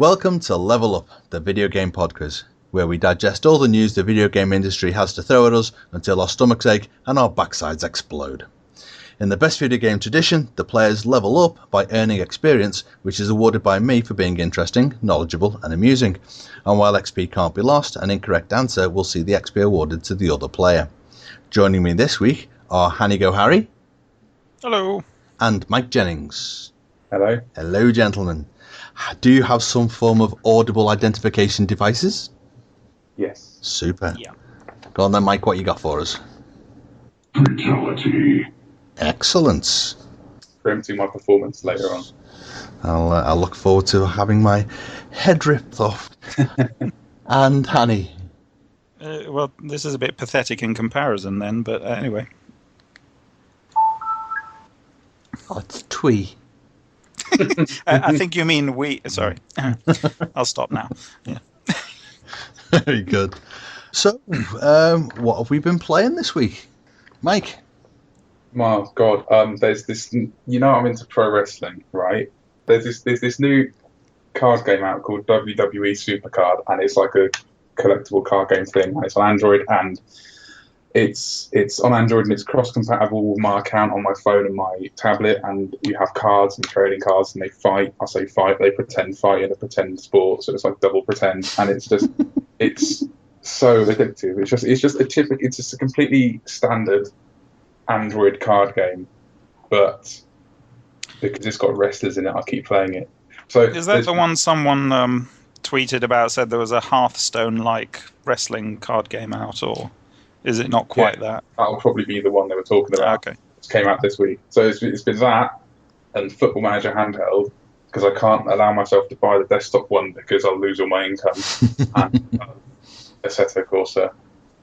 Welcome to Level Up, the video game podquiz, where we digest all the news the video game industry has to throw at us until our stomachs ache and our backsides explode. In the best video game tradition, the players level up by earning experience, which is awarded by me for being interesting, knowledgeable and amusing. And while XP can't be lost, an incorrect answer will see the XP awarded to the other player. Joining me this week are Hany Gohary. Hello. And Mike Jennings. Hello. Hello, gentlemen. Do you have some form of audible identification devices? Yes. Super. Yeah. Go on then, Mike, what you got for us? Fatality. Excellent. Preempting my performance later on. I'll look forward to having my head ripped off. And Hany. Well, this is a bit pathetic in comparison then, but anyway. Oh, it's twee. I think you mean we. Sorry. I'll stop now. Yeah. Very good. So, what have we been playing this week? Mike? My God, there's this, I'm into pro wrestling, right? There's this new card game out called WWE Supercard, and it's like a collectible card game thing, and it's on Android, and it's on Android, and it's cross-compatible with my account on my phone and my tablet, and you have cards and trading cards, and they fight. I say fight, they pretend fight in a pretend sport, so it's like double pretend, and it's just, it's so addictive. It's just a completely standard Android card game, but because it's got wrestlers in it, I keep playing it. So is that the one someone tweeted about, said there was a Hearthstone-like wrestling card game out, or is it not quite that? That'll probably be the one they were talking about. Okay. It came out this week. So it's been that and Football Manager handheld, because I can't allow myself to buy the desktop one because I'll lose all my income. And Assetto Corsa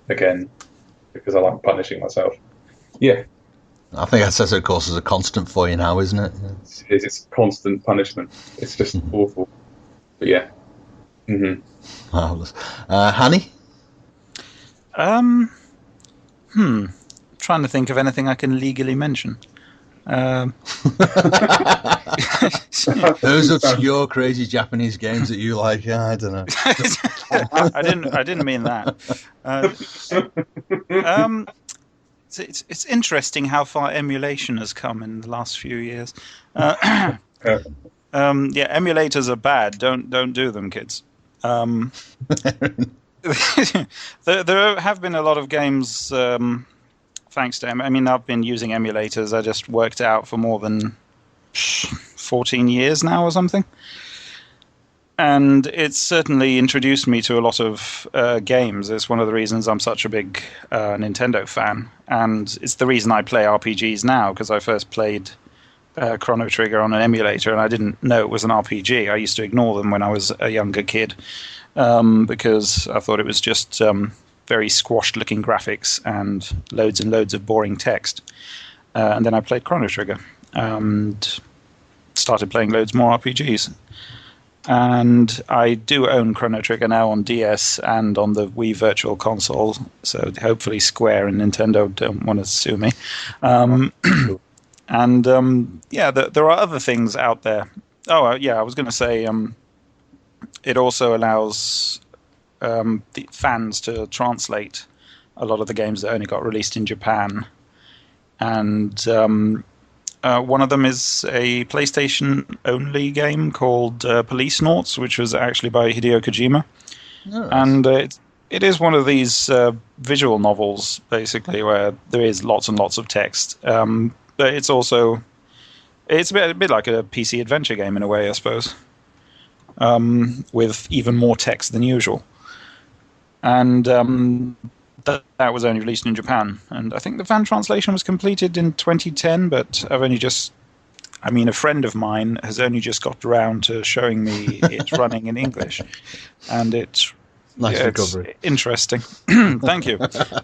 again, because I like punishing myself. Yeah. I think Assetto Corsa is a constant for you now, isn't it? It's constant punishment. It's just awful. But yeah. Mm-hmm. Marvelous. Hany? Trying to think of anything I can legally mention. Those obscure, crazy Japanese games that you like. I don't know. I didn't mean that. It's interesting how far emulation has come in the last few years. Emulators are bad. Don't do them, kids. There have been a lot of games, thanks to I've been using emulators. I just worked out for more than 14 years now or something. And it's certainly introduced me to a lot of games. It's one of the reasons I'm such a big Nintendo fan. And it's the reason I play RPGs now, because I first played Chrono Trigger on an emulator, and I didn't know it was an RPG. I used to ignore them when I was a younger kid, because I thought it was just very squashed-looking graphics and loads of boring text. And then I played Chrono Trigger and started playing loads more RPGs. And I do own Chrono Trigger now on DS and on the Wii Virtual Console, so hopefully Square and Nintendo don't want to sue me. There are other things out there. I was going to say it also allows the fans to translate a lot of the games that only got released in Japan. And one of them is a PlayStation-only game called Police Noughts, which was actually by Hideo Kojima. Nice. And it is one of these visual novels, basically, where there is lots and lots of text. But it's also a bit like a PC adventure game in a way, I suppose, with even more text than usual. And that was only released in Japan, and I think the fan translation was completed in 2010. But a friend of mine has only just got around to showing me it running in English, and it's recovery. It's interesting. Thank you.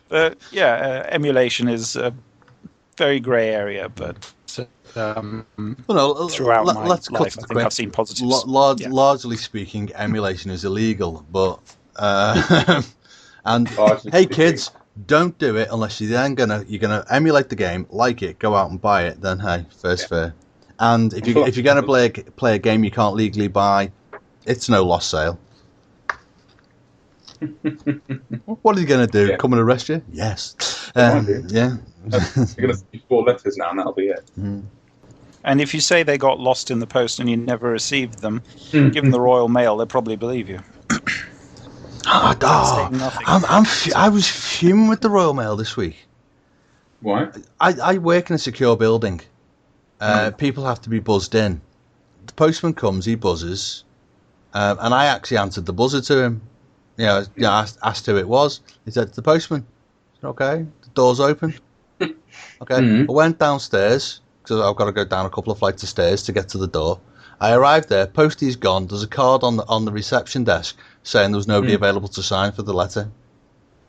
But emulation is very grey area, but throughout my life, I think I've seen positives. Largely speaking, emulation is illegal, but hey kids, don't do it unless you're then you're gonna emulate the game, like it, go out and buy it. Then hey, fair. And if you're gonna play a game you can't legally buy, It's no lost sale. What are you going to do? Yeah. Come and arrest you? Yes. might do. Yeah. You're going to see 4 letters now, and that'll be it. And if you say they got lost in the post and you never received them, give them the Royal Mail, they'll probably believe you. I was fuming with the Royal Mail this week. Why? I work in a secure building. People have to be buzzed in. The postman comes, he buzzes, and I actually answered the buzzer to him. Asked who it was. He said, "The postman." I said, okay, the door's open. Okay, I went downstairs because I've got to go down a couple of flights of stairs to get to the door. I arrived there, postie's gone. There's a card on the reception desk saying there was nobody available to sign for the letter.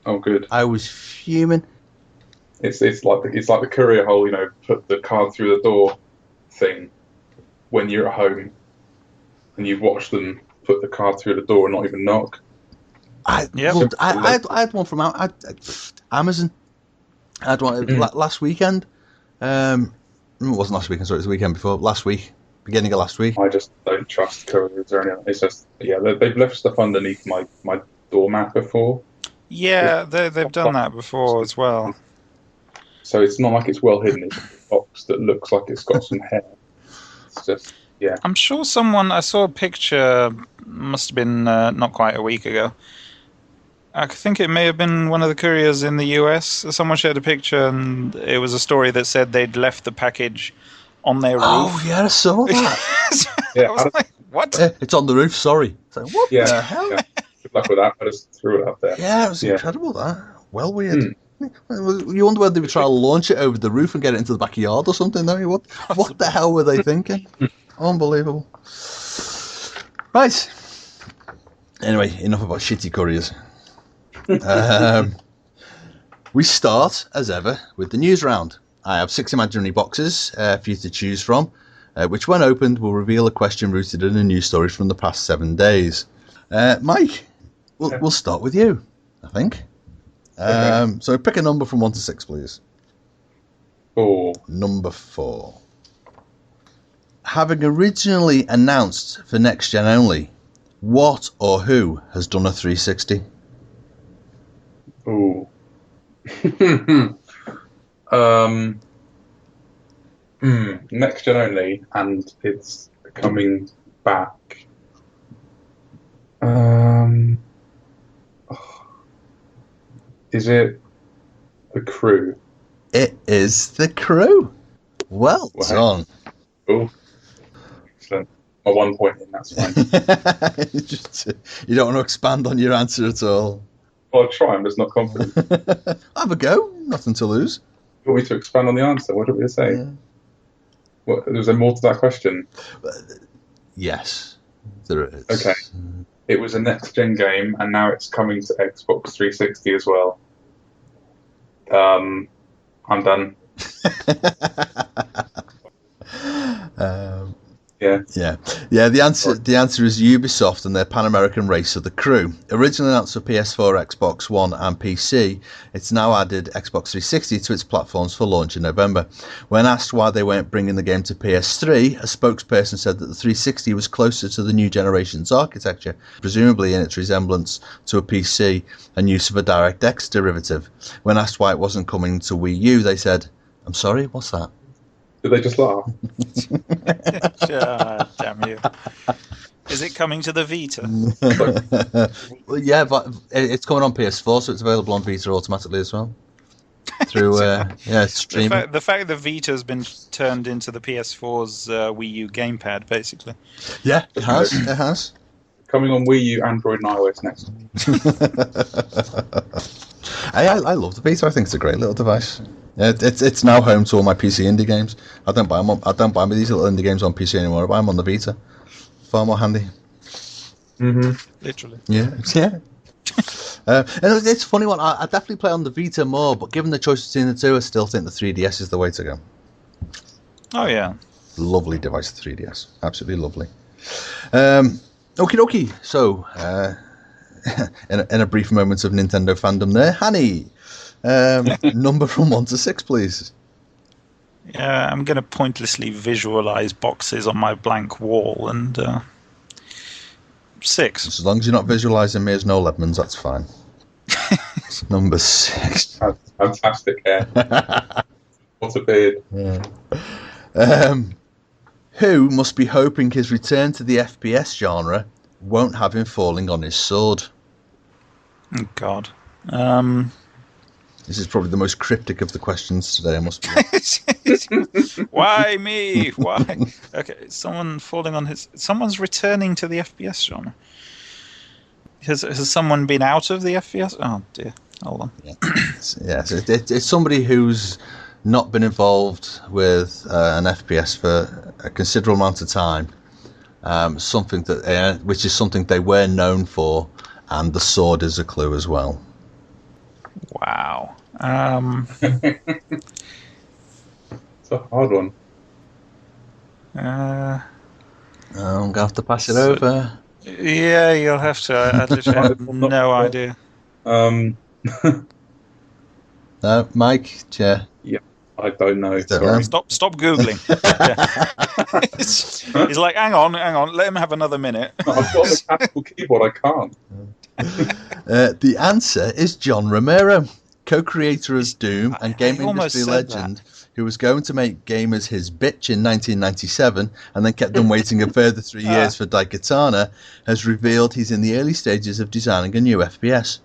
Oh, good. I was fuming. It's like the courier whole, put the card through the door thing when you're at home, and you watch them put the card through the door and not even knock. I had one from Amazon. I had one last weekend. It wasn't last weekend, sorry, it was the weekend before. Last week, beginning of last week. I just don't trust couriers or anything. It's just, they've left stuff underneath my doormat before. Yeah, they've done that before as well. So it's not like it's well hidden. It's a box that looks like it's got some hair. It's just, yeah. I'm sure I saw a picture, must have been not quite a week ago. I think it may have been one of the couriers in the US. Someone shared a picture, and it was a story that said they'd left the package on their roof. Oh, yeah, I saw that. I was like, what? It's on the roof, sorry. It's like, what the hell? Yeah. Good luck with that. I just threw it up there. Yeah, it was incredible, that. Well weird. You wonder whether they would try to launch it over the roof and get it into the backyard or something, don't you? What the hell were they thinking? Unbelievable. Right. Anyway, enough about shitty couriers. We start, as ever, with the news round. I have 6 imaginary boxes for you to choose from, which, when opened, will reveal a question rooted in a news story from the past 7 days. Mike, we'll start with you, I think. Okay. So pick a number from 1 to 6, please. 4. Number 4. Having originally announced for next gen only, what or who has done a 360? Ooh. Next gen only, and it's coming back. Is it the Crew? It is the Crew. Well done. Cool. Excellent. My 1 point in, that's fine. You don't want to expand on your answer at all. Well, I'll try, I'm just not confident. Have a go. Nothing to lose. You want me to expand on the answer? What did we say? Yeah. What, was there more to that question? Yes, there is. Okay. It was a next-gen game, and now it's coming to Xbox 360 as well. I'm done. Yeah. The answer is Ubisoft and their Pan-American race of the Crew. Originally announced for PS4, Xbox One, and PC, it's now added Xbox 360 to its platforms for launch in November. When asked why they weren't bringing the game to PS3, a spokesperson said that the 360 was closer to the new generation's architecture, presumably in its resemblance to a PC and use of a DirectX derivative. When asked why it wasn't coming to Wii U, they said, "I'm sorry, what's that?" Did they just laugh? Damn you. Is it coming to the Vita? Well, yeah, but it's coming on PS4, so it's available on Vita automatically as well. Through streaming. The fact that Vita has been turned into the PS4's Wii U gamepad, basically. Yeah, it has. It has. Coming on Wii U, Android, and iOS next. I love the Vita. I think it's a great little device. It's now home to all my PC indie games. I don't buy these little indie games on PC anymore. I buy them on the Vita. Far more handy. Literally. Yeah. And it's a funny one. I definitely play on the Vita more, but given the choice between the two, I still think the 3DS is the way to go. Oh yeah. Lovely device, the 3DS. Absolutely lovely. Okie dokie. So, in a brief moment of Nintendo fandom there, Hany. Number from 1 to 6, please. Yeah, I'm going to pointlessly visualize boxes on my blank wall, and 6. As long as you're not visualising me as Noel Edmonds, that's fine. Number 6. Fantastic hair. What a beard. Yeah. Who must be hoping his return to the FPS genre won't have him falling on his sword? Oh, God. This is probably the most cryptic of the questions today, I must be. Why me? Why? Okay, someone falling on his... Someone's returning to the FPS genre. Has someone been out of the FPS? Oh, dear. Hold on. Yeah, so it's somebody who's not been involved with an FPS for a considerable amount of time. Something that, which is something they were known for, and the sword is a clue as well. Wow. It's a hard one. I'm going to have to pass it over. Yeah, you'll have to. I literally have no idea. No, Mike, Chair. Yeah, I don't know. Don't Sorry. know. Stop Googling. He's like, hang on, let him have another minute. I've got a mechanical keyboard, I can't. The answer is John Romero, co-creator of Doom and game almost industry said legend, who was going to make gamers his bitch in 1997 and then kept them waiting a further 3 years for Daikatana, has revealed he's in the early stages of designing a new FPS.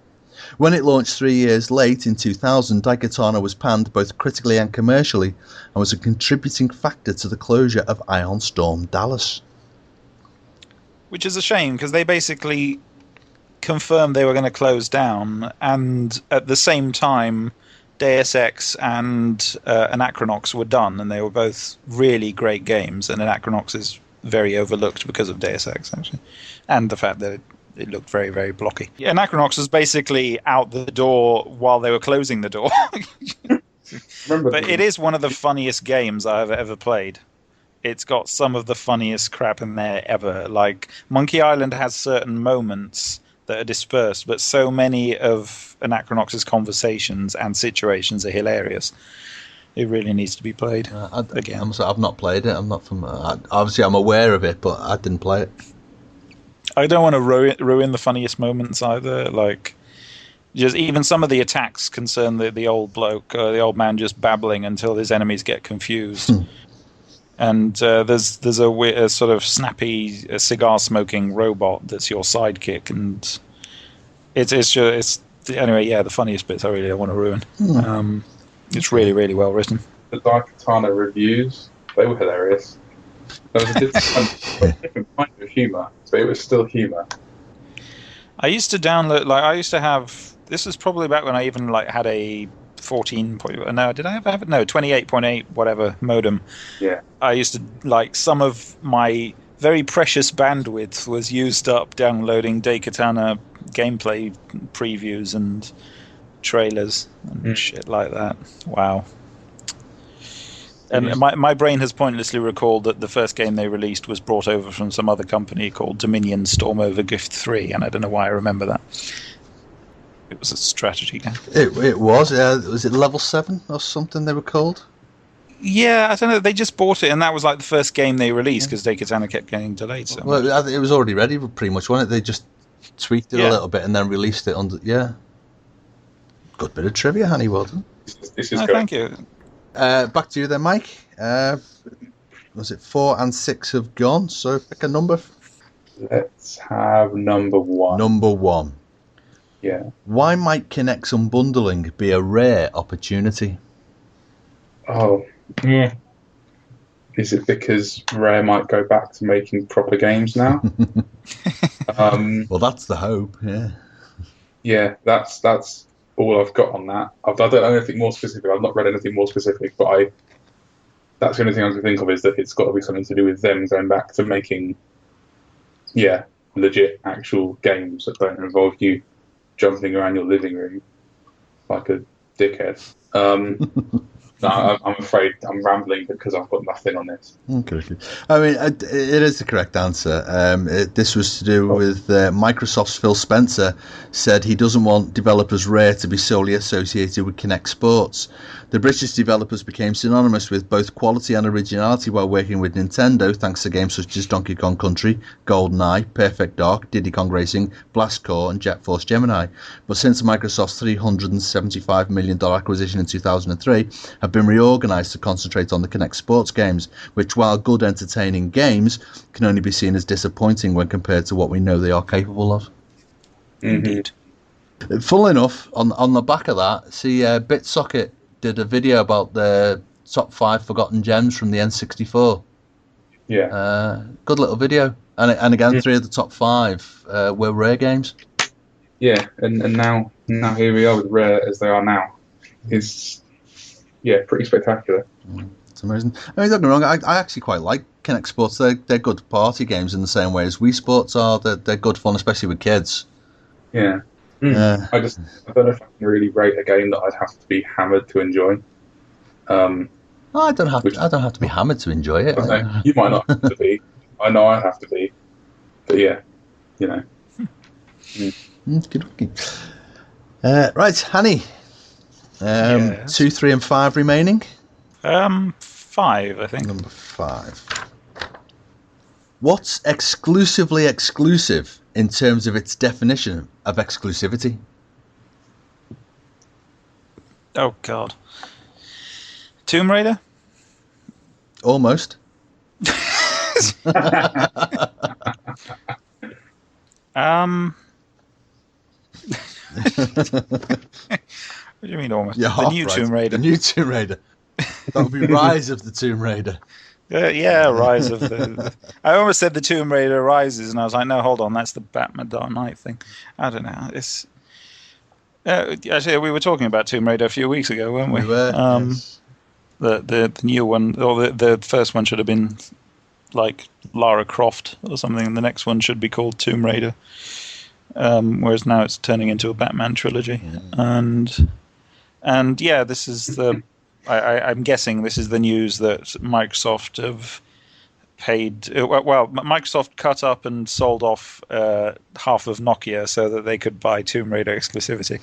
When it launched 3 years late in 2000, Daikatana was panned both critically and commercially and was a contributing factor to the closure of Ion Storm Dallas. Which is a shame, because they basically confirmed they were going to close down, and at the same time Deus Ex and Anachronox were done, and they were both really great games, and Anachronox is very overlooked because of Deus Ex, actually, and the fact that it looked very, very blocky. Anachronox was basically out the door while they were closing the door. But it is one of the funniest games I've ever played. It's got some of the funniest crap in there ever. Like, Monkey Island has certain moments that are dispersed, but so many of Anachronox's conversations and situations are hilarious. It really needs to be played again. I'm sorry, I've not played it. I'm not from. Obviously, I'm aware of it, but I didn't play it. I don't want to ruin the funniest moments either. Like, just even some of the attacks concern the old bloke, the old man, just babbling until his enemies get confused. And there's a sort of snappy cigar smoking robot that's your sidekick, and it's anyway. Yeah, the funniest bits I really don't want to ruin. It's really, really well written. The Daikatana reviews, they were hilarious. There was a different kind of humour, but it was still humour. I used to download, like, I used to have, this was probably back when I even like had a 28.8 whatever modem. Yeah. I used to, like, some of my very precious bandwidth was used up downloading Daikatana gameplay previews and trailers and shit like that. Wow. And my brain has pointlessly recalled that the first game they released was brought over from some other company called Dominion Storm Over Gift 3, and I don't know why I remember that. It was a strategy game. It was. Was it Level 7 or something they were called? Yeah, I don't know. They just bought it, and that was like the first game they released because Daikatana kept getting delayed. So well, I think it was already ready, pretty much, wasn't it? They just tweaked it a little bit and then released it under. Yeah. Good bit of trivia, Hany. Well done. This is good. Thank you. Back to you then, Mike. Was it 4 and 6 have gone? So pick a number. Let's have number 1. Number 1. Yeah. Why might Kinect's unbundling be a rare opportunity? Oh. Yeah. Is it because Rare might go back to making proper games now? Well, that's the hope. Yeah. Yeah, that's all I've got on that. I don't know anything more specific. I've not read anything more specific, but that's the only thing I can think of is that it's got to be something to do with them going back to making, legit actual games that don't involve you jumping around your living room like a dickhead. No, I'm afraid I'm rambling because I've got nothing on this. Okay. I mean, it is the correct answer. This was to do with Microsoft's Phil Spencer said he doesn't want developers Rare to be solely associated with Kinect Sports. The British developers became synonymous with both quality and originality while working with Nintendo, thanks to games such as Donkey Kong Country, GoldenEye, Perfect Dark, Diddy Kong Racing, Blast Corps, and Jet Force Gemini. But since Microsoft's $375 million acquisition in 2003, have been reorganized to concentrate on the Kinect Sports games, which, while good entertaining games, can only be seen as disappointing when compared to what we know they are capable of. Indeed. Funnily enough, on the back of that, see, BitSocket did a video about the top 5 forgotten gems from the N64. Yeah. Good little video. And again, 3 of the top 5 were Rare games. Yeah, and now here we are with Rare as they are now. It's pretty spectacular. It's amazing. I mean, don't get me wrong, I actually quite like Kinect Sports. They're good party games in the same way as Wii Sports are. They're good fun, especially with kids. Yeah. I don't know if I can really rate a game that I'd have to be hammered to enjoy. I don't have to be hammered to enjoy it. Okay, you might not have to be. I know I have to be. But yeah, you know. Good looking. Right, Hany. 2, 3, and 5 remaining. 5, I think. Number 5. What's exclusively exclusive in terms of its definition of exclusivity? Oh God. Tomb Raider? Almost. What do you mean almost? Yeah, the new right. Tomb Raider. The new Tomb Raider. That would be Rise of the Tomb Raider. Rise of the... I almost said the Tomb Raider Rises, and I was like, no, hold on, that's the Batman Dark Knight thing. I don't know. It's actually, we were talking about Tomb Raider a few weeks ago, weren't we? We were, yes. The new one, or the first one should have been like Lara Croft or something, and the next one should be called Tomb Raider. Whereas now it's turning into a Batman trilogy. And yeah, this is the... I'm guessing this is the news that Microsoft have paid... Well, Microsoft cut up and sold off half of Nokia so that they could buy Tomb Raider exclusivity.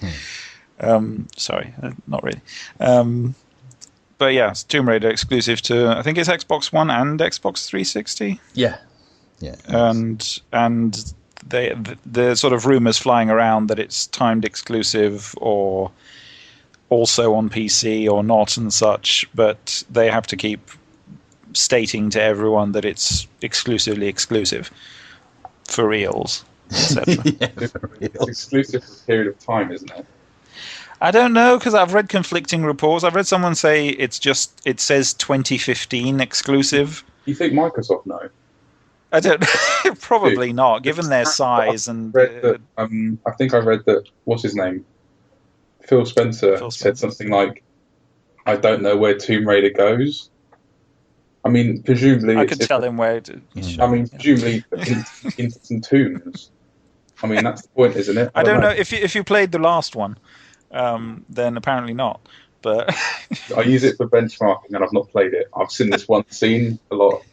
Sorry, not really. But yeah, it's Tomb Raider exclusive to... I think it's Xbox One and Xbox 360. Yeah. And the sort of rumors flying around that it's timed exclusive or also on PC or not and such, but they have to keep stating to everyone that it's exclusively exclusive for reals, etc. It's exclusive for a period of time, isn't it? I don't know, because I've read conflicting reports. I've read someone say it says 2015 exclusive. You think Microsoft know? I don't. Probably not, given their size and. I think I read that. What's his name? Phil Spencer said something like, "I don't know where Tomb Raider goes." I mean, presumably I could tell him where. Presumably into some tombs. I mean, that's the point, isn't it? I don't know if you played the last one, then apparently not. But I use it for benchmarking, and I've not played it. I've seen this one scene a lot.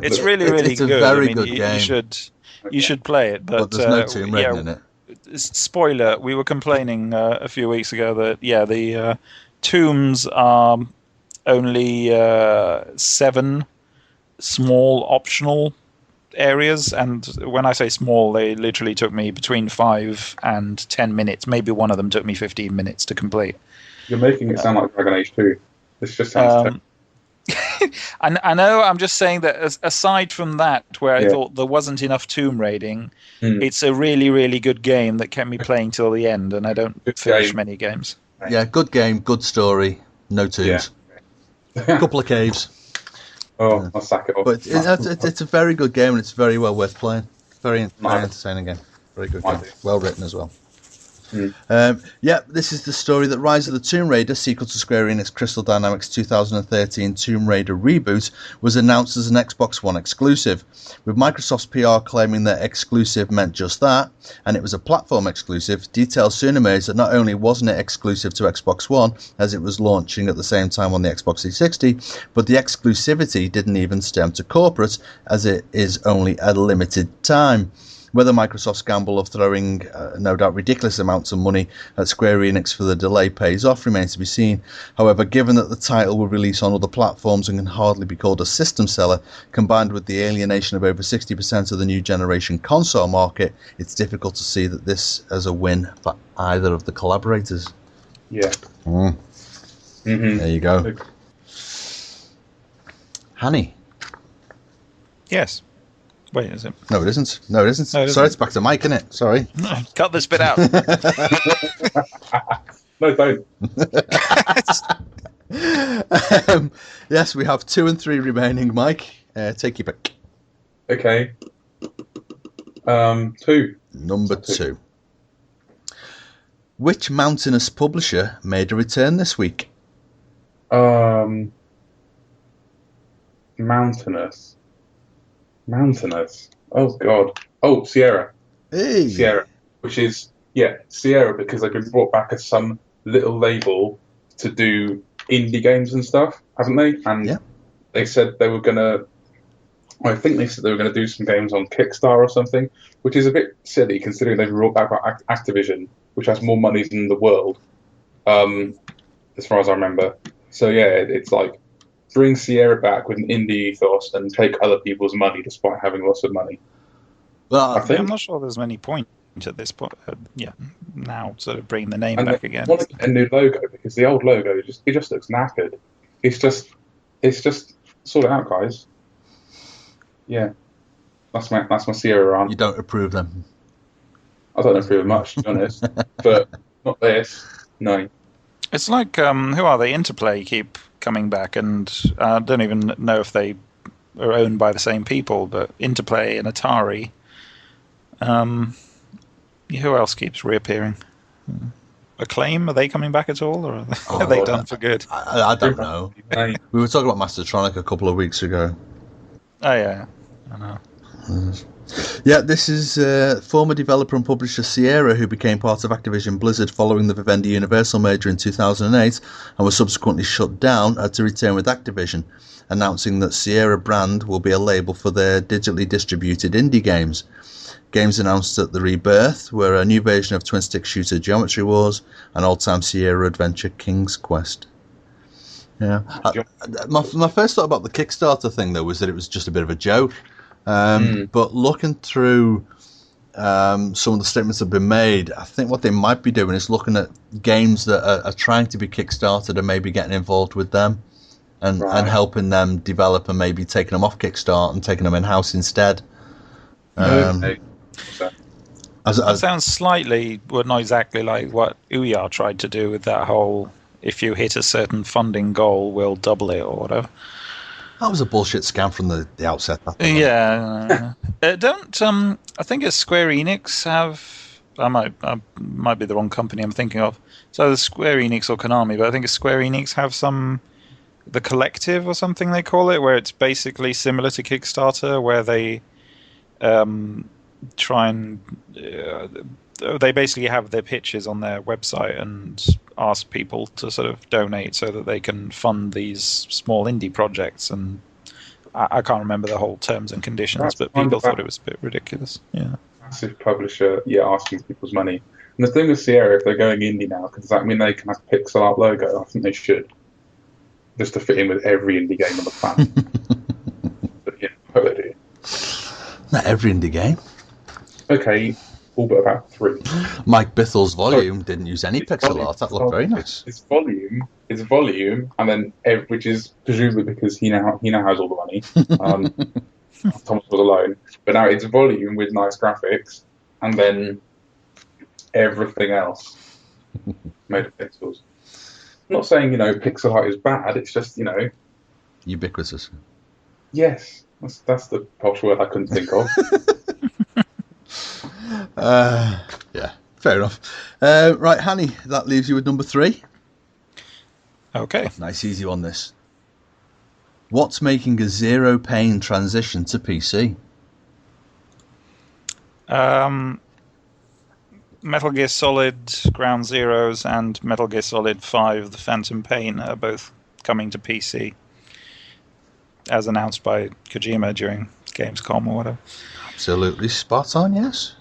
It's really good. It's a very good game. You should play it, but there's no Tomb Raider in it. Spoiler: we were complaining a few weeks ago that the tombs are only 7 small optional areas, and when I say small, they literally took me between 5 and 10 minutes. Maybe one of them took me 15 minutes to complete. You're making it sound like Dragon Age 2. This just sounds terrible. I know. I'm just saying that aside from that, where I thought there wasn't enough tomb raiding, it's a really, really good game that kept me playing till the end, and I don't finish many games. Yeah, good game, good story, no tombs. Yeah. Couple of caves. Oh, I'll sack it off. But it's a very good game, and it's very well worth playing. Very entertaining game. Very good game. Well written as well. Yeah, this is the story that Rise of the Tomb Raider, sequel to Square Enix Crystal Dynamics' 2013 Tomb Raider reboot, was announced as an Xbox One exclusive, with Microsoft's PR claiming that exclusive meant just that, and it was a platform exclusive. Details soon emerged that not only wasn't it exclusive to Xbox One, as it was launching at the same time on the Xbox 360, but the exclusivity didn't even stem to corporate, as it is only a limited time. Whether Microsoft's gamble of throwing no doubt ridiculous amounts of money at Square Enix for the delay pays off remains to be seen. However, given that the title will release on other platforms and can hardly be called a system seller, combined with the alienation of over 60% of the new generation console market, it's difficult to see that this as a win for either of the collaborators. Yeah. There you go. Hany. Yes. Wait, is it? No, it isn't. No, it isn't. Sorry, it's back to Mike, isn't it? Sorry. No, cut this bit out. No, don't. Yes, we have 2 and 3 remaining, Mike. Take your pick. Okay. 2. Number 2. Which mountainous publisher made a return this week? Mountainous. Oh, God. Oh, Sierra. Hey. Sierra. Which is, Sierra, because they've been brought back as some little label to do indie games and stuff, haven't they? And they said they were going to, I think they said they were going to do some games on Kickstarter or something, which is a bit silly considering they've brought back Activision, which has more money than the world, as far as I remember. So, it's like, bring Sierra back with an indie ethos and take other people's money despite having lots of money. Well, I'm not sure there's many point at this point. Now sort of bring the name and back again. Want to get a new logo because the old logo it just looks knackered. It's just sort it out, guys. Yeah, that's my Sierra rant. You don't approve them? I don't approve of much, to be honest, but not this. No. It's like who are they? Interplay keep coming back, and I don't even know if they are owned by the same people. But Interplay and Atari. Who else keeps reappearing? Acclaim, are they coming back at all, or are they done for good? I don't know. We were talking about Mastertronic a couple of weeks ago. Oh yeah, I know. Yeah, this is former developer and publisher Sierra, who became part of Activision Blizzard following the Vivendi Universal merger in 2008 and was subsequently shut down, to return with Activision, announcing that Sierra brand will be a label for their digitally distributed indie games. Games announced at the Rebirth were a new version of twin-stick shooter Geometry Wars and old-time Sierra adventure King's Quest. Yeah, my first thought about the Kickstarter thing, though, was that it was just a bit of a joke. But looking through some of the statements that have been made, I think what they might be doing is looking at games that are trying to be Kickstarted and maybe getting involved with them and helping them develop and maybe taking them off Kickstarter and taking them in-house instead. That sounds slightly, well, not exactly like what Ouya tried to do with that whole, if you hit a certain funding goal, we'll double it or whatever. That was a bullshit scam from the outset. Yeah. I think it's Square Enix have, I might be the wrong company I'm thinking of. So the Square Enix or Konami, but I think it's Square Enix have the Collective or something they call it, where it's basically similar to Kickstarter, where they try and they basically have their pitches on their website and ask people to sort of donate so that they can fund these small indie projects. And I can't remember the whole terms and conditions, but people thought it was a bit ridiculous. Yeah, massive publisher, asking people's money. And the thing with Sierra, if they're going indie now, does that mean they can have a pixel art logo? I think they should, just to fit in with every indie game on the planet. But hope they do. Not every indie game. Okay, all but about 3. Mike Bithel's Volume didn't use any pixel art. That looked very nice. It's volume, and then which is presumably because he now has all the money. Thomas was alone, but now it's volume with nice graphics, and then everything else made of pixels. I'm not saying pixel art is bad. It's just ubiquitous. Yes, that's the posh word I couldn't think of. Yeah. Fair enough. Right, Hany, that leaves you with number 3. Okay. Nice easy one, this. What's making a zero-pain transition to PC? Metal Gear Solid Ground Zeroes and Metal Gear Solid 5 The Phantom Pain are both coming to PC, as announced by Kojima during Gamescom or whatever. Absolutely spot on, yes.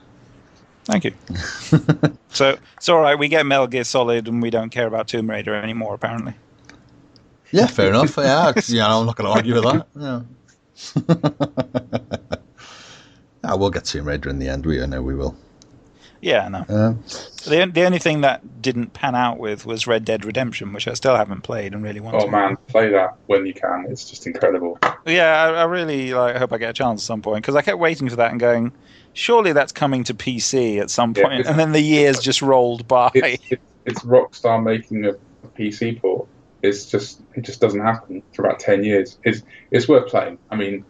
Thank you. So it's all right. We get Metal Gear Solid, and we don't care about Tomb Raider anymore. Apparently. Yeah, fair enough. Yeah, I'm not going to argue with that. Yeah. We'll get Tomb Raider in the end. I know we will. Yeah, no. The only thing that didn't pan out with was Red Dead Redemption, which I still haven't played and really want to. Oh man, play that when you can. It's just incredible. Yeah, I really hope I get a chance at some point, because I kept waiting for that and going, surely that's coming to PC at some point, and then the years just rolled by. It's Rockstar making a PC port. It just doesn't happen for about 10 years. It's worth playing. I mean,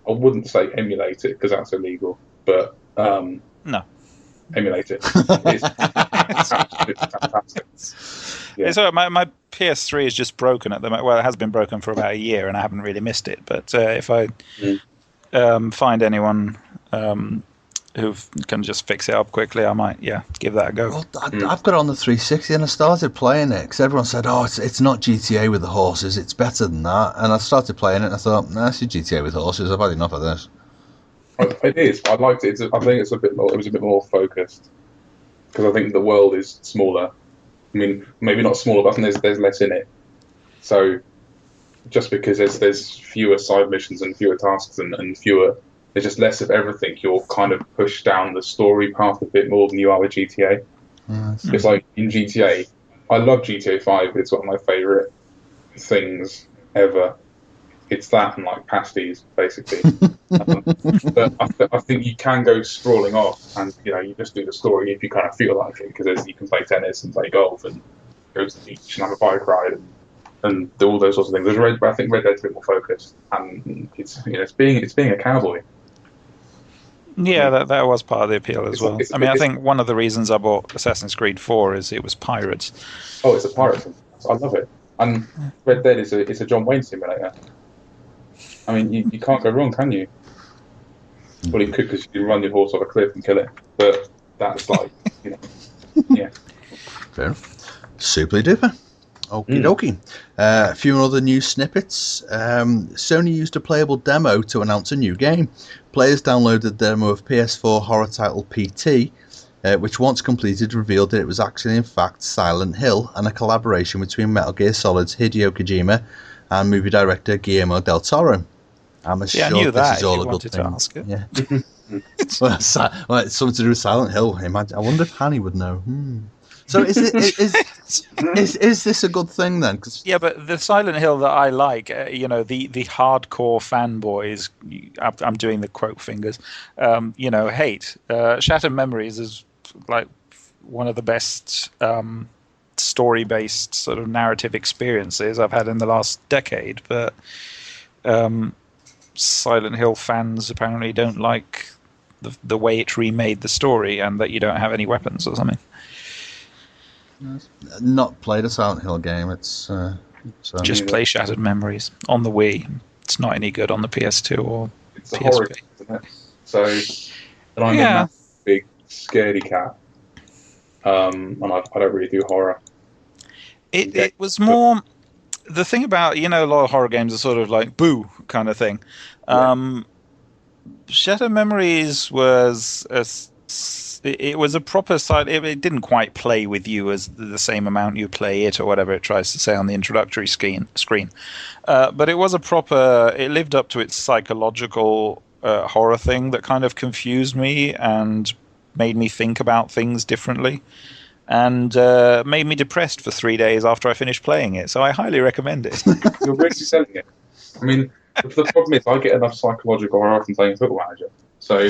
I wouldn't say emulate it because that's illegal, but no. Emulate it. It's fantastic. Yeah. So my PS3 is just broken at the moment. Well, it has been broken for about a year, and I haven't really missed it. But if I find anyone who can just fix it up quickly, I might, give that a go. Well, I've got it on the 360, and I started playing it because everyone said, "Oh, it's not GTA with the horses; it's better than that." And I started playing it, and I thought, "Nah, it's GTA with horses. I've had enough of this." It is. I liked it. I think it's a bit more. It was a bit more focused because I think the world is smaller. I mean, maybe not smaller, but I think there's less in it. So just because there's fewer side missions and fewer tasks and fewer, there's just less of everything. You're kind of pushed down the story path a bit more than you are with GTA. It's like in GTA, I love GTA 5. It's one of my favourite things ever. It's that and like pasties, basically. But I think you can go sprawling off, and you just do the story if you kind of feel like it, because you can play tennis and play golf and go to the beach and have a bike ride and do all those sorts of things. I think Red Dead's a bit more focused, and it's being a cowboy. Yeah, that was part of the appeal as well. I think one of the reasons I bought Assassin's Creed 4 is it was pirates. Oh, it's a pirate thing. I love it. And Red Dead is a John Wayne simulator. I mean, you can't go wrong, can you? Well, you could, because you can run your horse off a cliff and kill it. But that's like, yeah. Fair enough. Super duper. Okie dokie. A few other news snippets. Sony used a playable demo to announce a new game. Players downloaded the demo of PS4 horror title PT, which once completed revealed that it was actually in fact Silent Hill and a collaboration between Metal Gear Solid's Hideo Kojima and movie director Guillermo del Toro. I'm sure I knew this that is all if a you good wanted thing. to ask it. Yeah. Well, it's something to do with Silent Hill. I wonder if Hany would know. So is this a good thing then? Yeah, but the Silent Hill that I like, the hardcore fanboys, I'm doing the quote fingers, hate. Shattered Memories is like one of the best story-based sort of narrative experiences I've had in the last decade, but Silent Hill fans apparently don't like the way it remade the story and that you don't have any weapons or something. Not played a Silent Hill game. It's just play Shattered Memories on the Wii. It's not any good on the PS2 or it's PSP. A horror game, isn't it? So, and I'm a big scaredy cat, and I don't really do horror. It was more the thing about a lot of horror games are sort of like boo kind of thing. Yeah. Shattered Memories was it was a proper side. It didn't quite play with you as the same amount you play it or whatever it tries to say on the introductory screen. But it was a proper. It lived up to its psychological horror thing that kind of confused me and made me think about things differently, and made me depressed for 3 days after I finished playing it. So I highly recommend it. You're really selling it. I mean, the problem is I get enough psychological horror from playing Football Manager. So,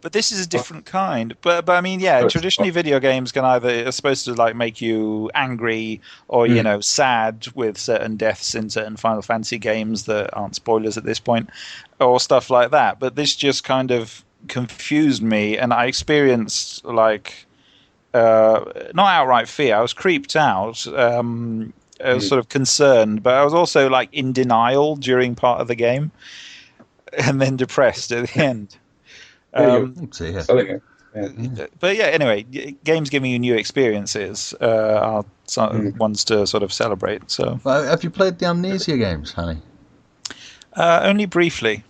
but this is a different kind. But I mean, traditionally video games are supposed to like make you angry or sad with certain deaths in certain Final Fantasy games that aren't spoilers at this point, or stuff like that. But this just kind of confused me, and I experienced like not outright fear. I was creeped out. I was sort of concerned, but I was also like in denial during part of the game, and then depressed at the end. Selling it. Yeah. But yeah, anyway, games giving you new experiences are ones to sort of celebrate. So, Have you played the Amnesia games, Hany? only briefly.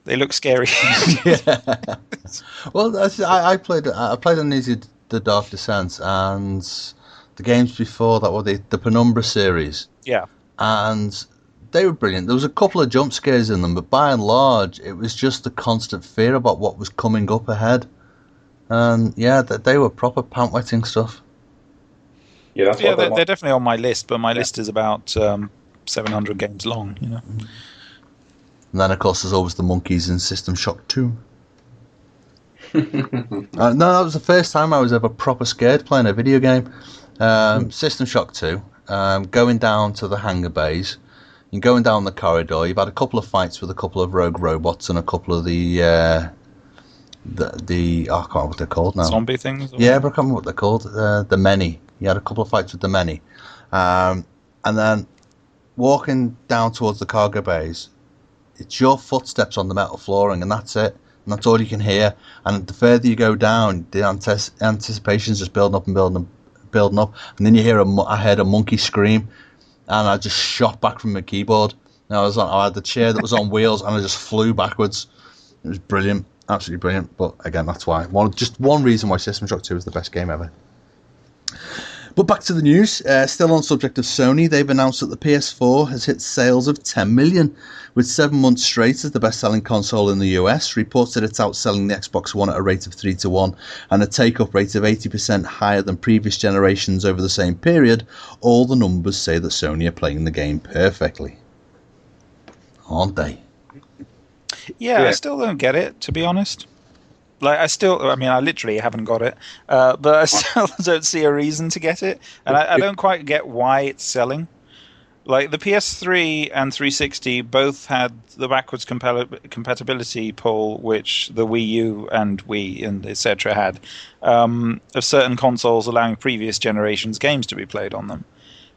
They look scary. Yeah. Well, I played Amnesia: The Dark Descent, and the games before that were the Penumbra series. Yeah. And they were brilliant. There was a couple of jump scares in them, but by and large, it was just the constant fear about what was coming up ahead. And yeah, they were proper pant-wetting stuff. Yeah, they're definitely on my list, but my list is about 700 games long. You know. And then, of course, there's always the monkeys in System Shock 2. No, that was the first time I was ever proper scared playing a video game. System Shock 2, going down to the hangar bays. You're going down the corridor. You've had a couple of fights with a couple of rogue robots and a couple of the I can't remember what they're called now. Zombie things? Yeah, but I can't remember what they're called. The many. You had a couple of fights with the many. And then walking down towards the cargo bays, it's your footsteps on the metal flooring, and that's it. And that's all you can hear. And the further you go down, the anticipation's just building up and building up. And then you hear I heard a monkey scream, and I just shot back from my keyboard. And I had the chair that was on wheels, and I just flew backwards. It was brilliant, absolutely brilliant. But again, that's why just one reason why System Shock 2 is the best game ever. But back to the news, still on subject of Sony, they've announced that the PS4 has hit sales of 10 million, with 7 months straight as the best-selling console in the US. Reports that it's outselling the Xbox One at a rate of 3-1 and a take-up rate of 80% higher than previous generations over the same period. All the numbers say that Sony are playing the game perfectly. Aren't they? Yeah, I still don't get it, to be honest. Like, I literally haven't got it, but I still don't see a reason to get it, and I don't quite get why it's selling. Like, the PS3 and 360 both had the backwards compatibility pull, which the Wii U and Wii and etc. had, of certain consoles allowing previous generations' games to be played on them.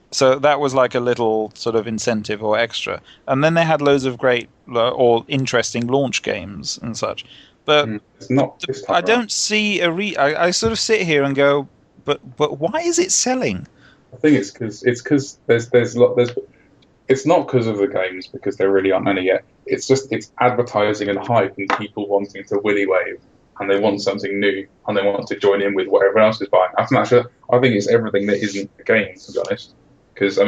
So that was like a little sort of incentive or extra. And then they had loads of great or interesting launch games and such. But it's not I don't see I sort of sit here and go, but why is it selling? I think it's because there's it's not because of the games, because there really aren't any yet. It's advertising and hype and people wanting to willy wave, and they want something new and they want to join in with what everyone else is buying. I think it's everything that isn't a game, to be honest. Because I'm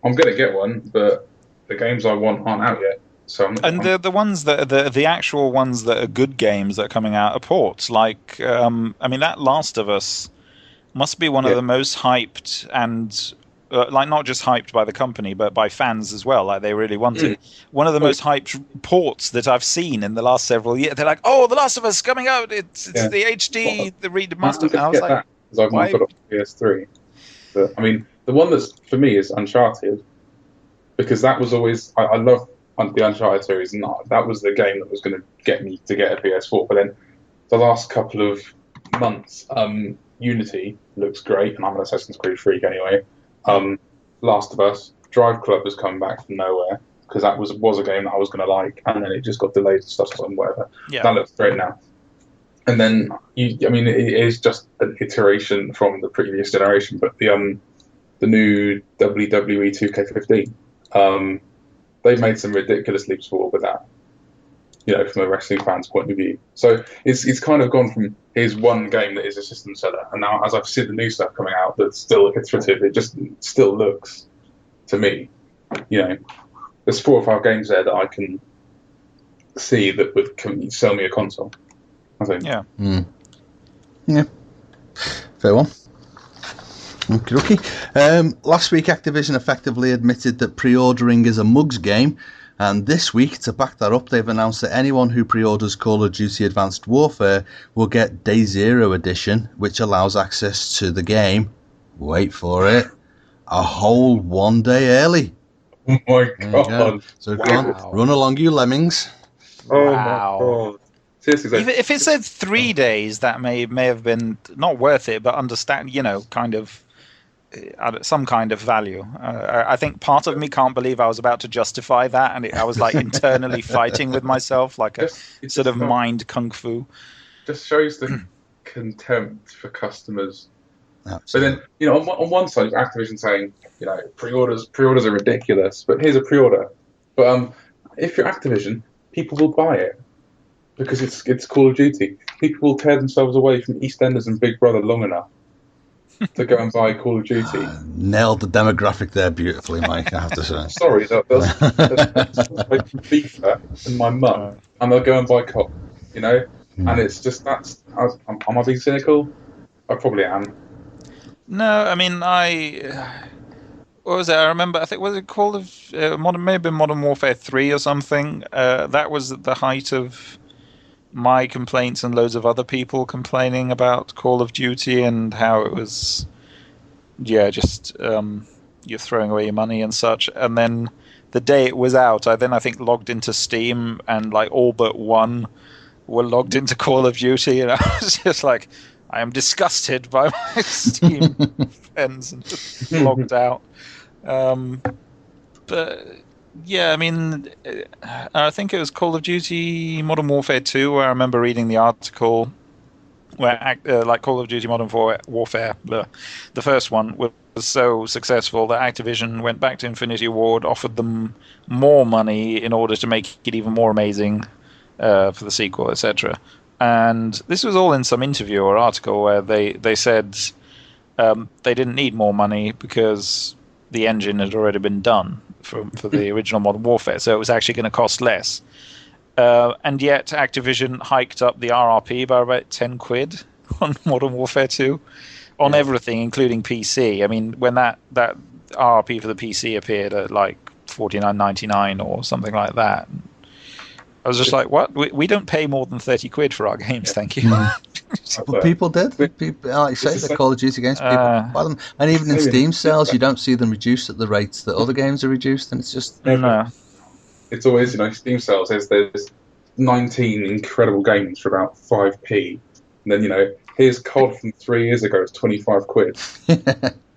going to get one, but the games I want aren't out yet. So the ones that the actual ones that are good games that are coming out are ports. Like that Last of Us must be one of the most hyped and like not just hyped by the company but by fans as well. Like they really want it. One of the most hyped ports that I've seen in the last several years. They're like, "Oh, The Last of Us coming out! It's the HD, the remastered." I was like, because I've not got a PS3. But the one that's for me is Uncharted, because that was always I love the Uncharted series, and that was the game that was going to get me to get a PS4. But then the last couple of months, Unity looks great, and I'm an Assassin's Creed freak anyway. Last of Us, Drive Club has come back from nowhere, because that was a game that I was going to like, and then it just got delayed and stuff and whatever. Yeah. That looks great now. And then it is just an iteration from the previous generation, but the new WWE 2K15. They've made some ridiculous leaps forward with that, from a wrestling fan's point of view. So it's kind of gone from here's one game that is a system seller, and now as I've seen the new stuff coming out that's still iterative, it just still looks to me, there's 4 or 5 games there that I can see that would sell me a console, I think. Yeah. Yeah. Fair one. Okay. Last week, Activision effectively admitted that pre-ordering is a mugs game, and this week, to back that up, they've announced that anyone who pre-orders Call of Duty Advanced Warfare will get Day Zero Edition, which allows access to the game, wait for it, a whole 1 day early. Oh my god. So go on, run along you lemmings. Oh my god. seriously, Even if it said 3 days, that may have been not worth it, but understand, kind of some kind of value. I think part of me can't believe I was about to justify that, and I was like internally fighting with myself, like a sort of mind kung fu. Just shows the contempt for customers. Absolutely. But then, on one side, Activision saying, pre-orders are ridiculous, but here's a pre-order. But if you're Activision, people will buy it because it's Call of Duty. People will tear themselves away from EastEnders and Big Brother long enough to go and buy Call of Duty. Nailed the demographic there beautifully, Mike, I have to say. Sorry, that's from FIFA and my mum, and they'll go and buy COD, And it's just am I being cynical? I probably am. No, I mean, what was it? I remember, I think, was it called maybe Modern Warfare 3 or something? That was at the height of my complaints and loads of other people complaining about Call of Duty and how it was, just you're throwing away your money and such. And then the day it was out, I think logged into Steam, and like all but one were logged into Call of Duty, and I was just like, I am disgusted by my Steam friends, and just logged out. But yeah, I mean, I think it was Call of Duty Modern Warfare 2 where I remember reading the article where like Call of Duty Modern Warfare, the first one, was so successful that Activision went back to Infinity Ward, offered them more money in order to make it even more amazing for the sequel, etc. And this was all in some interview or article where they said they didn't need more money because the engine had already been done for the original Modern Warfare, so it was actually going to cost less. And yet Activision hiked up the RRP by about 10 quid on Modern Warfare 2 on everything, including PC. I mean, when that RRP for the PC appeared at like $49.99 or something like that, I was just like, what? We don't pay more than 30 quid for our games, thank you. But people did. People, like you say, the Call of Duty games, people buy them. And even in Steam sales, you don't see them reduced at the rates that other games are reduced, and it's just... No. It's always, Steam sales, there's 19 incredible games for about 5p, and then, here's COD from 3 years ago, it's 25 quid.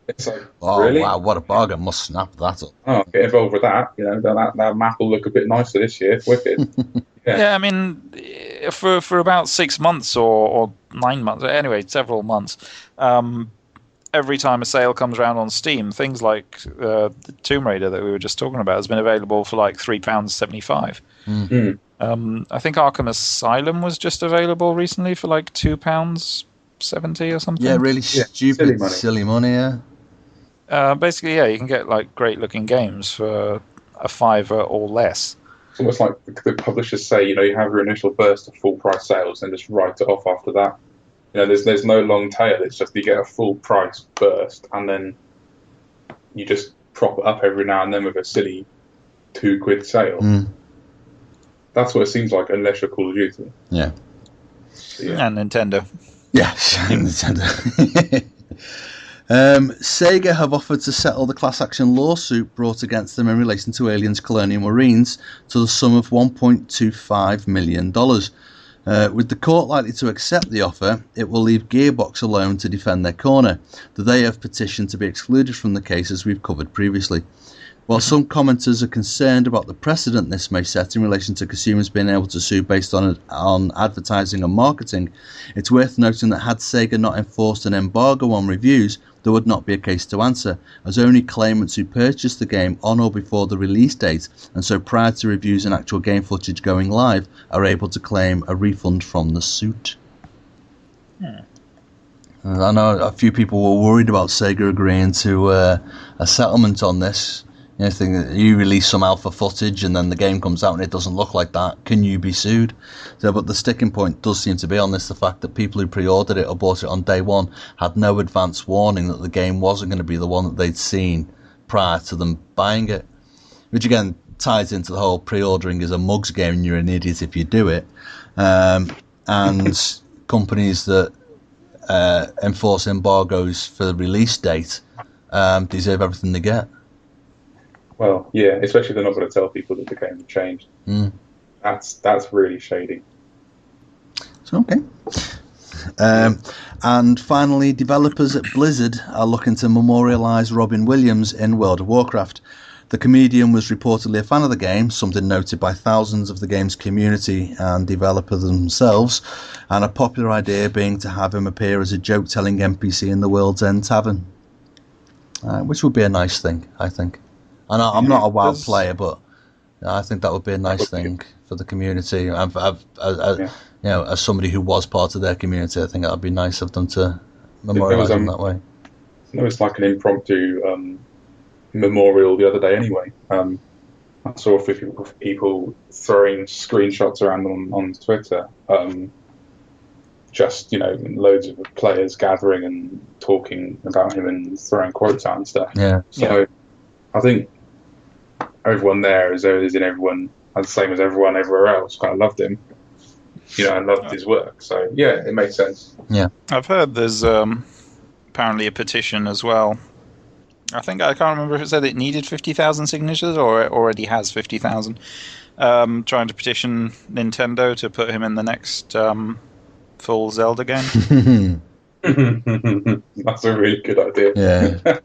It's like, really? Wow, what a bargain. Must snap that up. Oh, get involved with that. That map will look a bit nicer this year. Wicked. Yeah, I mean, for about 6 months or 9 months, anyway, several months, every time a sale comes around on Steam, things like the Tomb Raider that we were just talking about has been available for like £3.75. I think Arkham Asylum was just available recently for like £2.70 or something. Yeah, really stupid, silly money, yeah. Basically, you can get like great looking games for a £5 or less. It's almost like the publishers say, you have your initial burst of full price sales and just write it off after that. There's no long tail. It's just you get a full price burst and then you just prop it up every now and then with a silly £2 sale. That's what it seems like, unless you're Call of Duty. Yeah. And Nintendo. Yes, Nintendo. Sega have offered to settle the class action lawsuit brought against them in relation to Aliens Colonial Marines to the sum of $1.25 million. With the court likely to accept the offer, it will leave Gearbox alone to defend their corner, though they have petitioned to be excluded from the case as we've covered previously. While some commenters are concerned about the precedent this may set in relation to consumers being able to sue based on advertising and marketing, it's worth noting that had Sega not enforced an embargo on reviews, there would not be a case to answer, as only claimants who purchased the game on or before the release date, and so prior to reviews and actual game footage going live, are able to claim a refund from the suit. I know a few people were worried about Sega agreeing to a settlement on this. Think that you release some alpha footage and then the game comes out and it doesn't look like that, can you be sued? But the sticking point does seem to be on this, the fact that people who pre-ordered it or bought it on day one had no advance warning that the game wasn't going to be the one that they'd seen prior to them buying it. Which again ties into the whole pre-ordering is a mugs game and you're an idiot if you do it. And companies that enforce embargoes for the release date deserve everything they get. Well, yeah, especially if they're not going to tell people that the game has changed. That's really shady. So, okay. And finally, developers at Blizzard are looking to memorialise Robin Williams in World of Warcraft. The comedian was reportedly a fan of the game, something noted by thousands of the game's community and developers themselves, and a popular idea being to have him appear as a joke-telling NPC in the World's End Tavern, which would be a nice thing, I think. And I'm not a WoW player, but I think that would be a nice thing for the community. As somebody who was part of their community, I think that would be nice of them to memorialise him that way. It was like an impromptu memorial the other day anyway. I saw a few people throwing screenshots around on Twitter. Just, loads of players gathering and talking about him and throwing quotes out and stuff. Yeah. So I think everyone there, as in everyone, the same as everyone everywhere else, kind of loved him. And loved his work. So yeah, it makes sense. Yeah. I've heard there's apparently a petition as well. I can't remember if it said it needed 50,000 signatures or it already has 50,000. Trying to petition Nintendo to put him in the next full Zelda game. That's a really good idea. Yeah.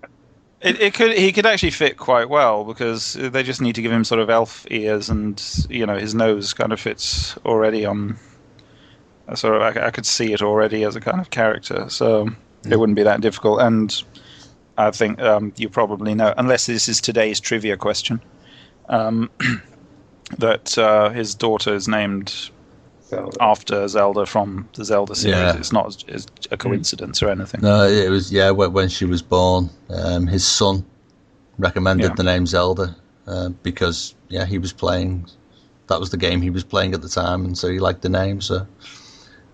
He could actually fit quite well because they just need to give him sort of elf ears and his nose kind of fits already on. Sort of, I could see it already as a kind of character, so it wouldn't be that difficult. And I think you probably know, unless this is today's trivia question, that his daughter is named Zelda. After Zelda from the Zelda series. Yeah. It's not a coincidence or anything. No, it was when she was born, his son recommended the name Zelda because he was playing. That was the game he was playing at the time, and so he liked the name. So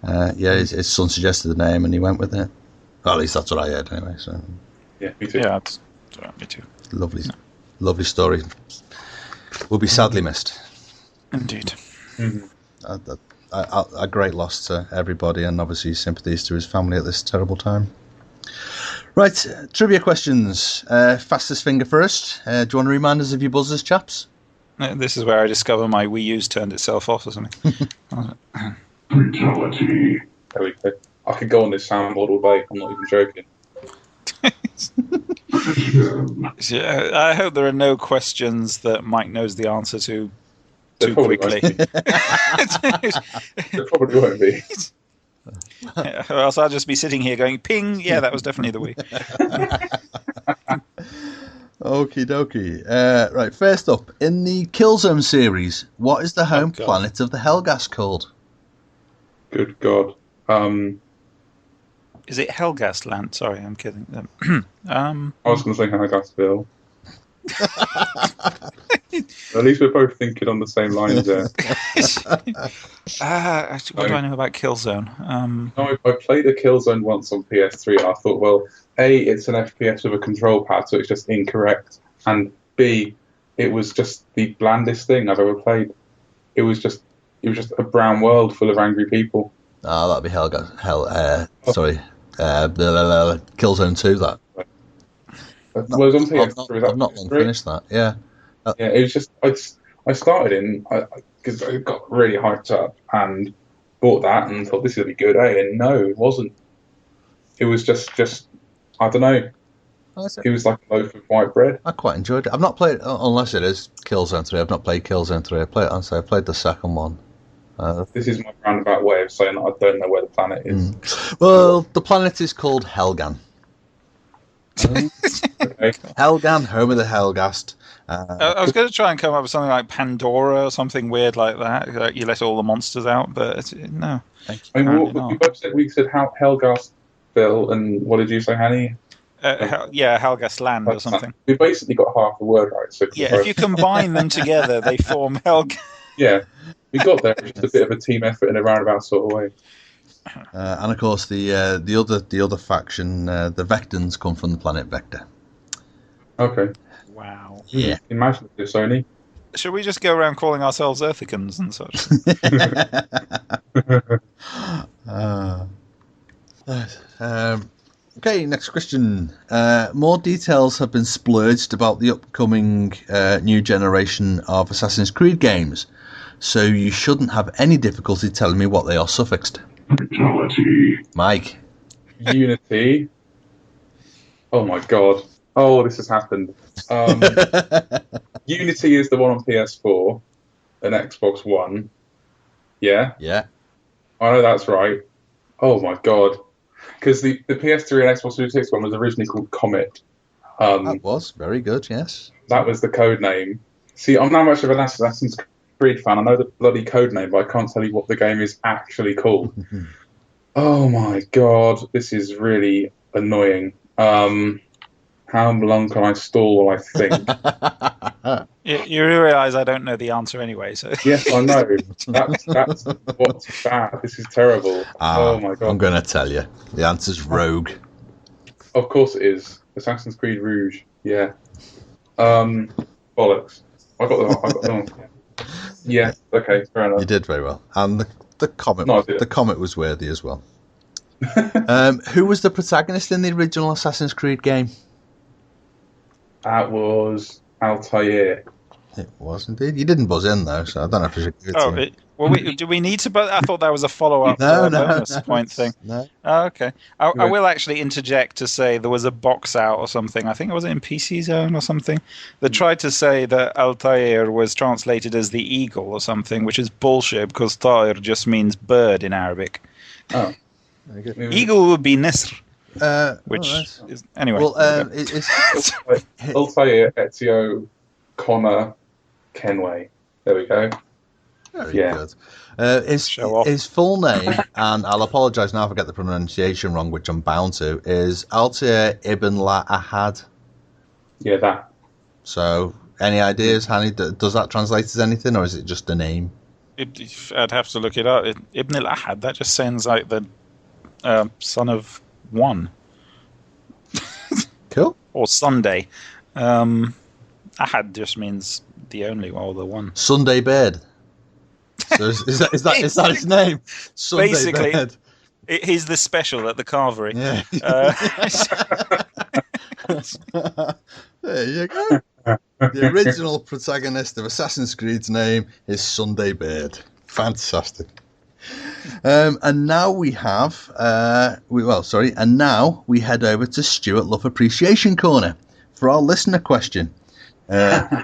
his son suggested the name, and he went with it. Well, at least that's what I heard anyway. So yeah, me too. Yeah, me too. Lovely story. Will be sadly missed. Indeed. Mm-hmm. A great loss to everybody, and obviously sympathies to his family at this terrible time. Right, trivia questions. Fastest finger first. Do you want to remind us of your buzzers, chaps? This is where I discover my Wii U's turned itself off or something. Brutality. There we go. I could go on this soundboard all day. I'm not even joking. Yeah, I hope there are no questions that Mike knows the answer to too quickly. There probably won't be. Yeah, or else I'll just be sitting here going, ping, yeah, that was definitely the Wii. Okie dokie. Right, first up, in the Killzone series, what is the home planet of the Helghast called? Good God. Is it Helghast Land? Sorry, I'm kidding. I was going to say Helghastville. At least we're both thinking on the same lines there. What do I know about Killzone? I played a Killzone once on PS3 and I thought, well, A, it's an FPS with a control pad, so it's just incorrect. And B, it was just the blandest thing I've ever played. It was just a brown world full of angry people. Oh, that'd be Killzone 2, that. Well, it was on PS3. I've not long finished that, yeah. Yeah, it was just, I started in, because I got really hyped up and bought that and thought this would be good, and no, it wasn't. It was just I don't know. It was like a loaf of white bread. I quite enjoyed it. I've not played, unless it is Killzone 3, I've not played Killzone 3. I played the second one. This is my roundabout way of saying that I don't know where the planet is. Well, the planet is called Helghan. Okay. Helghan, home of the Helghast. I was going to try and come up with something like Pandora or something weird like that. Like you let all the monsters out, but no. I mean, we said Helghastville, and what did you say, Hany? Helghast Land or something. We basically got half the word right. So if you combine them together, they form Helghast. Yeah, we got there. Just a bit of a team effort in a roundabout sort of way. And of course, the other faction, the Vectans, come from the planet Vector. Okay. Wow. Yeah. Imagine this, Sony. Should we just go around calling ourselves Earthicans and such? Okay, next question. More details have been splurged about the upcoming new generation of Assassin's Creed games. so you shouldn't have any difficulty telling me what they are suffixed. Fatality. Mike. Unity. Oh my god. Oh, this has happened. Unity is the one on PS4 and Xbox One. Yeah? Yeah. I know that's right. Oh my god. Because the PS3 and Xbox 360 one was originally called Comet. That was very good, yes. That was the code name. See, I'm not much of an Assassin's Creed fan. I know the bloody code name, but I can't tell you what the game is actually called. Oh my god, this is really annoying. How long can I stall while I think? You realise I don't know the answer anyway, so... Yes, I know. That's what's bad. This is terrible. Oh my god. I'm going to tell you. The answer's Rogue. Of course it is. Assassin's Creed Rouge. Yeah. Bollocks. I got the one. Yeah. Okay. Fair enough. You did very well. And the comet. No, I didn't. The comet was worthy as well. Who was the protagonist in the original Assassin's Creed game? That was Altair. It was indeed. You didn't buzz in though, so I don't know if I should give it to you. Do we need to? But I thought that was a follow-up bonus point thing. No. Oh, okay. I will actually interject to say there was a box out or something. I think it was in PC Zone or something that tried to say that Altair was translated as the eagle or something, which is bullshit because Tair just means bird in Arabic. Oh. Eagle would be Nisr. Which is anyway. Well, it's Altair Ezio Connor Kenway. There we go. very Yeah. good. His full name, and I'll apologise now if I get the pronunciation wrong, which I'm bound to, is Altair Ibn La Ahad. Yeah, that. So, any ideas, Hany? Does that translate as anything, or is it just a name? I'd have to look it up. Ibn al-Ahad, that just sounds like the son of one. Cool. Or Sunday. Ahad just means the only one, or the one. Sunday Bird. So is that his name? Sunday Basically, Bird. He's the special at the carvery. Yeah. There you go. The original protagonist of Assassin's Creed's name is Sunday Bird. Fantastic. And now we have, and now we head over to Stuart Love Appreciation Corner for our listener question.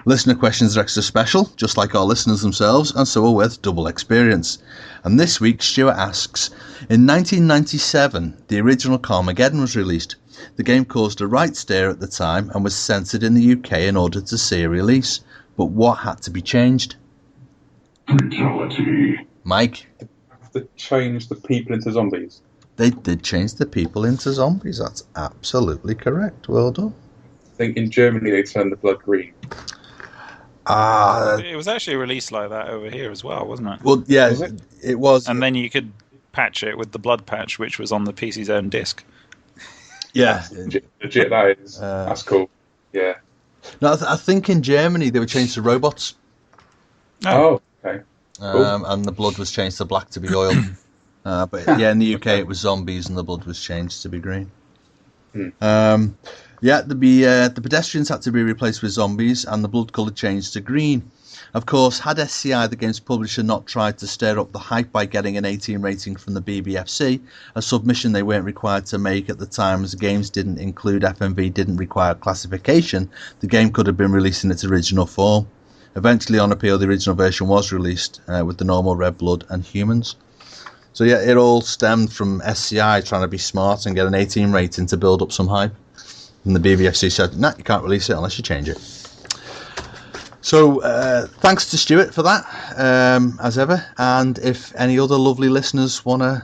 Listener questions are extra special, just like our listeners themselves, and so are worth double experience. And this week, Stuart asks, in 1997, the original Carmageddon was released. The game caused a right stir at the time and was censored in the UK in order to see a release. But what had to be changed? Fatality. Mike? To change the people into zombies. They did change the people into zombies. That's absolutely correct. Well done. I think in Germany they turned the blood green. It was actually released like that over here as well, wasn't it? Well, yeah, it was. And then you could patch it with the blood patch, which was on the PC's own disc. Yeah. Legit, that is. That's cool. Yeah. No, I think in Germany they were changed to robots. Oh, okay. And the blood was changed to black to be oil. But yeah, in the UK it was zombies and the blood was changed to be green. The pedestrians had to be replaced with zombies and the blood colour changed to green. Of course, had SCI, the game's publisher, not tried to stir up the hype by getting an 18 rating from the BBFC, a submission they weren't required to make at the time as the games didn't include FMV, didn't require classification, the game could have been released in its original form. Eventually, on appeal, the original version was released with the normal red blood and humans. So yeah, it all stemmed from SCI trying to be smart and get an 18 rating to build up some hype. And the BBFC said, nah, you can't release it unless you change it. So thanks to Stuart for that, as ever. And if any other lovely listeners want to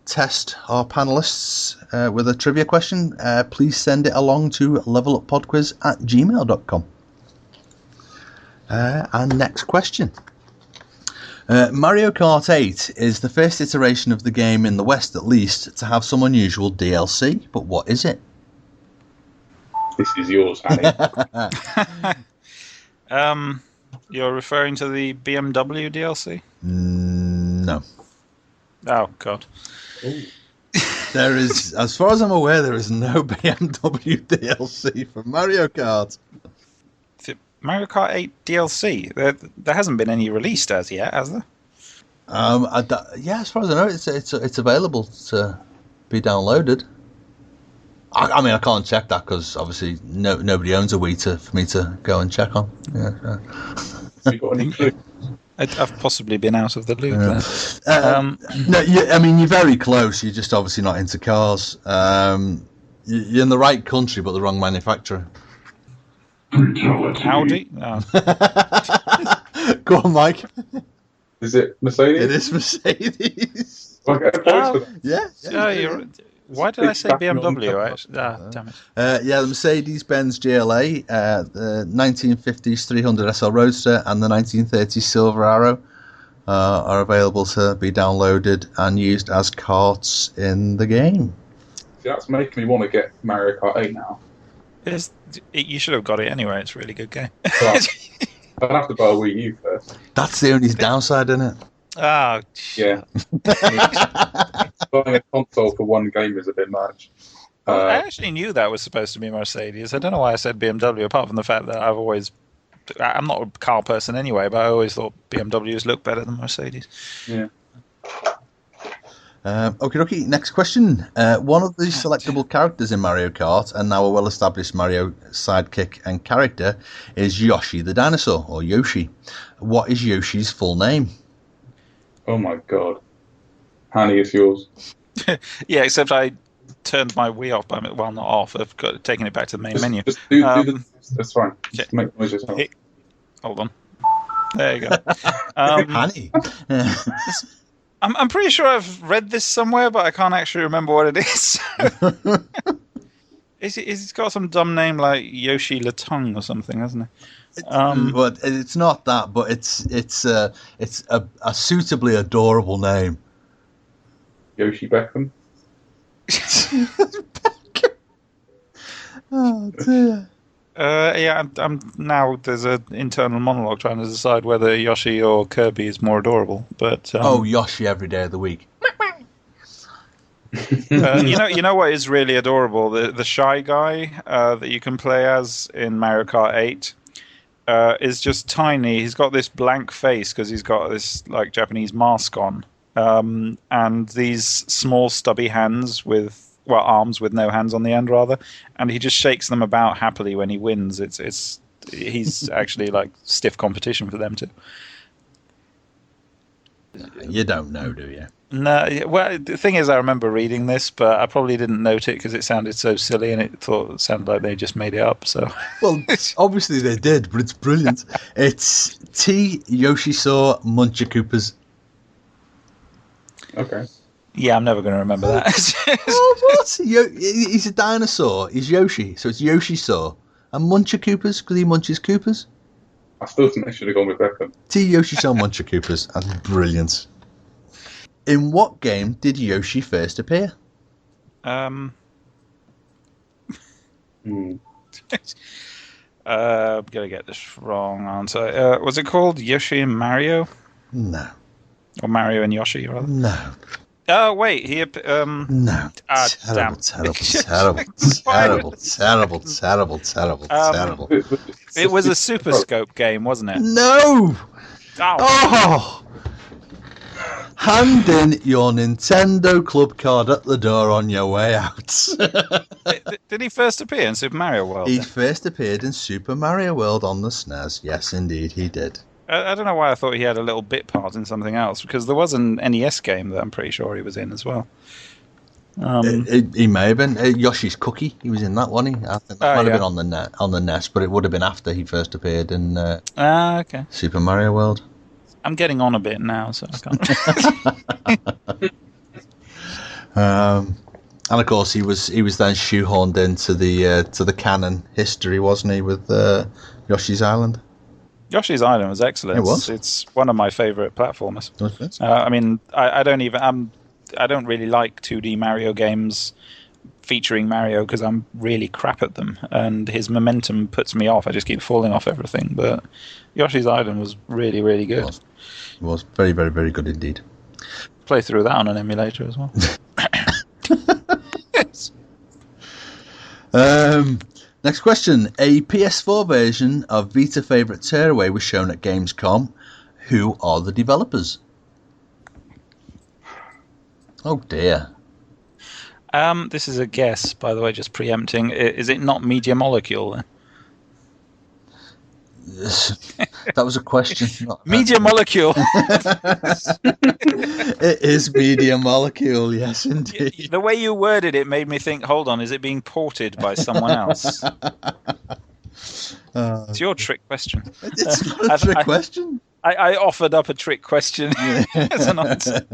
test our panelists with a trivia question, please send it along to leveluppodquiz@gmail.com. And next question. Mario Kart 8 is the first iteration of the game, in the West at least, to have some unusual DLC, but what is it? This is yours, Hany. You're referring to the BMW DLC? No. Oh, God. There is, as far as I'm aware, there is no BMW DLC for Mario Kart. Mario Kart 8 DLC. There hasn't been any released as yet, has there? Yeah, as far as I know, it's available to be downloaded. I mean, I can't check that because obviously nobody owns a Wii for me to go and check on. Yeah. So you got any clue? I've possibly been out of the loop there. No, I mean, you're very close. You're just obviously not into cars. You're in the right country, but the wrong manufacturer. Audi? Oh. Go on, Mike. Is it Mercedes? It is Mercedes. Okay, Yeah. Why did I say BMW? Damn it. Yeah, the Mercedes-Benz GLA, the 1950s 300 SL Roadster, and the 1930s Silver Arrow are available to be downloaded and used as carts in the game. See, that's making me want to get Mario Kart 8 now. You should have got it anyway. It's a really good game. But I'd have to buy a Wii U first. That's the only downside, isn't it? Oh, yeah. Buying a console for one game is a bit much. I actually knew that was supposed to be Mercedes. I don't know why I said BMW, apart from the fact that I'm not a car person anyway, but I always thought BMWs look better than Mercedes. Yeah. Okay, next question. One of the selectable characters in Mario Kart, and now a well-established Mario sidekick and character, is Yoshi the dinosaur, or Yoshi. What is Yoshi's full name? Oh my god. Hany, it's yours. Yeah, except I turned my Wii off, well, not off, I've taken it back to the main menu. Just do that's fine. Just make noise yourself. Hold on. There you go. Hany. I'm pretty sure I've read this somewhere, but I can't actually remember what it is. It's got some dumb name like Yoshi Latong or something, hasn't it? Well, it's not that, but it's a suitably adorable name. Yoshi Beckham. Oh dear. Yeah, I'm now. There's an internal monologue trying to decide whether Yoshi or Kirby is more adorable. But Yoshi every day of the week. You know what is really adorable? The shy guy that you can play as in Mario Kart 8 is just tiny. He's got this blank face because he's got this like Japanese mask on, and these small stubby hands with. Well, arms with no hands on the end, rather, and he just shakes them about happily when he wins. He's actually like stiff competition for them too. You don't know, do you? No. Well, the thing is, I remember reading this, but I probably didn't note it because it sounded so silly, and it sounded like they just made it up. So, well, obviously they did, but it's brilliant. It's T. Yoshisaw Munchakoopas. Okay. Yeah, I'm never going to remember that. What? He's a dinosaur. He's Yoshi, so it's Yoshisaw. And Munchakoopas, because he munches Koopas. I still think they should have gone with Beckham. T. Yoshisaw Munchakoopas. That's brilliant. In what game did Yoshi first appear? I'm going to get this wrong answer. Was it called Yoshi and Mario? No. Or Mario and Yoshi, rather? No. Oh, wait, he... No. Terrible. It was a Super Scope game, wasn't it? No! Oh! Hand in your Nintendo Club card at the door on your way out. Did he first appear in Super Mario World? He first appeared in Super Mario World on the SNES. Yes, indeed, he did. I don't know why I thought he had a little bit part in something else, because there was an NES game that I'm pretty sure he was in as well. He may have been. Yoshi's Cookie, he was in that one. I think that might have been on the NES, but it would have been after he first appeared in okay. Super Mario World. I'm getting on a bit now, so I can't. And of course, he was then shoehorned into the canon history, wasn't he, with Yoshi's Island? Yoshi's Island was excellent. It was. It's one of my favourite platformers. Okay. I mean, I don't really like 2D Mario games featuring Mario because I'm really crap at them, and his momentum puts me off. I just keep falling off everything. But Yoshi's Island was really, really good. It was very, very, very good indeed. Play through that on an emulator as well. Next question. A PS4 version of Vita favourite Tearaway was shown at Gamescom. Who are the developers? Oh dear. This is a guess, by the way, just preempting. Is it not Media Molecule then? That was a question. Media Molecule. It is Media Molecule, yes, indeed. The way you worded it made me think, hold on, is it being ported by someone else? It's your trick question. It's not a trick question. I offered up a trick question as an answer.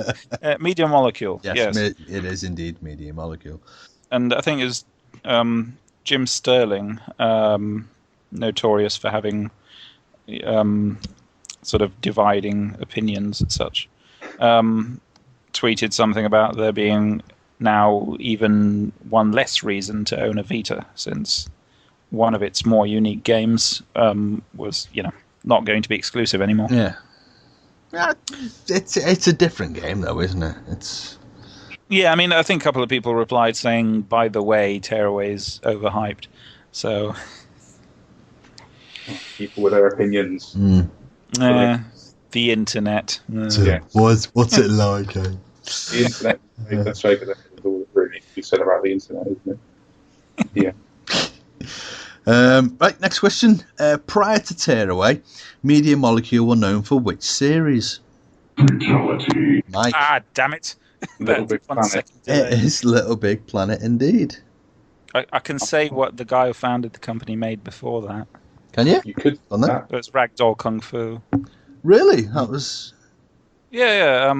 Media Molecule. Yes. It is indeed Media Molecule. And I think it was Jim Sterling, notorious for having sort of dividing opinions and such, tweeted something about there being now even one less reason to own a Vita, since one of its more unique games was, not going to be exclusive anymore. Yeah, it's a different game though, isn't it? It's. Yeah, I mean, I think a couple of people replied saying, "By the way, Tearaway's overhyped." So people with their opinions. The internet. Yeah. What's it like? The internet. That's right. That's all that really be said about the internet, isn't it? Yeah. Right, next question. Prior to Tearaway, Media Molecule were known for which series? Fatality. Mike. Damn it. Little Big Planet. It is Little Big Planet indeed. I can say what the guy who founded the company made before that. Can you? You could On that? It was Ragdoll Kung Fu. Really? That was. Yeah.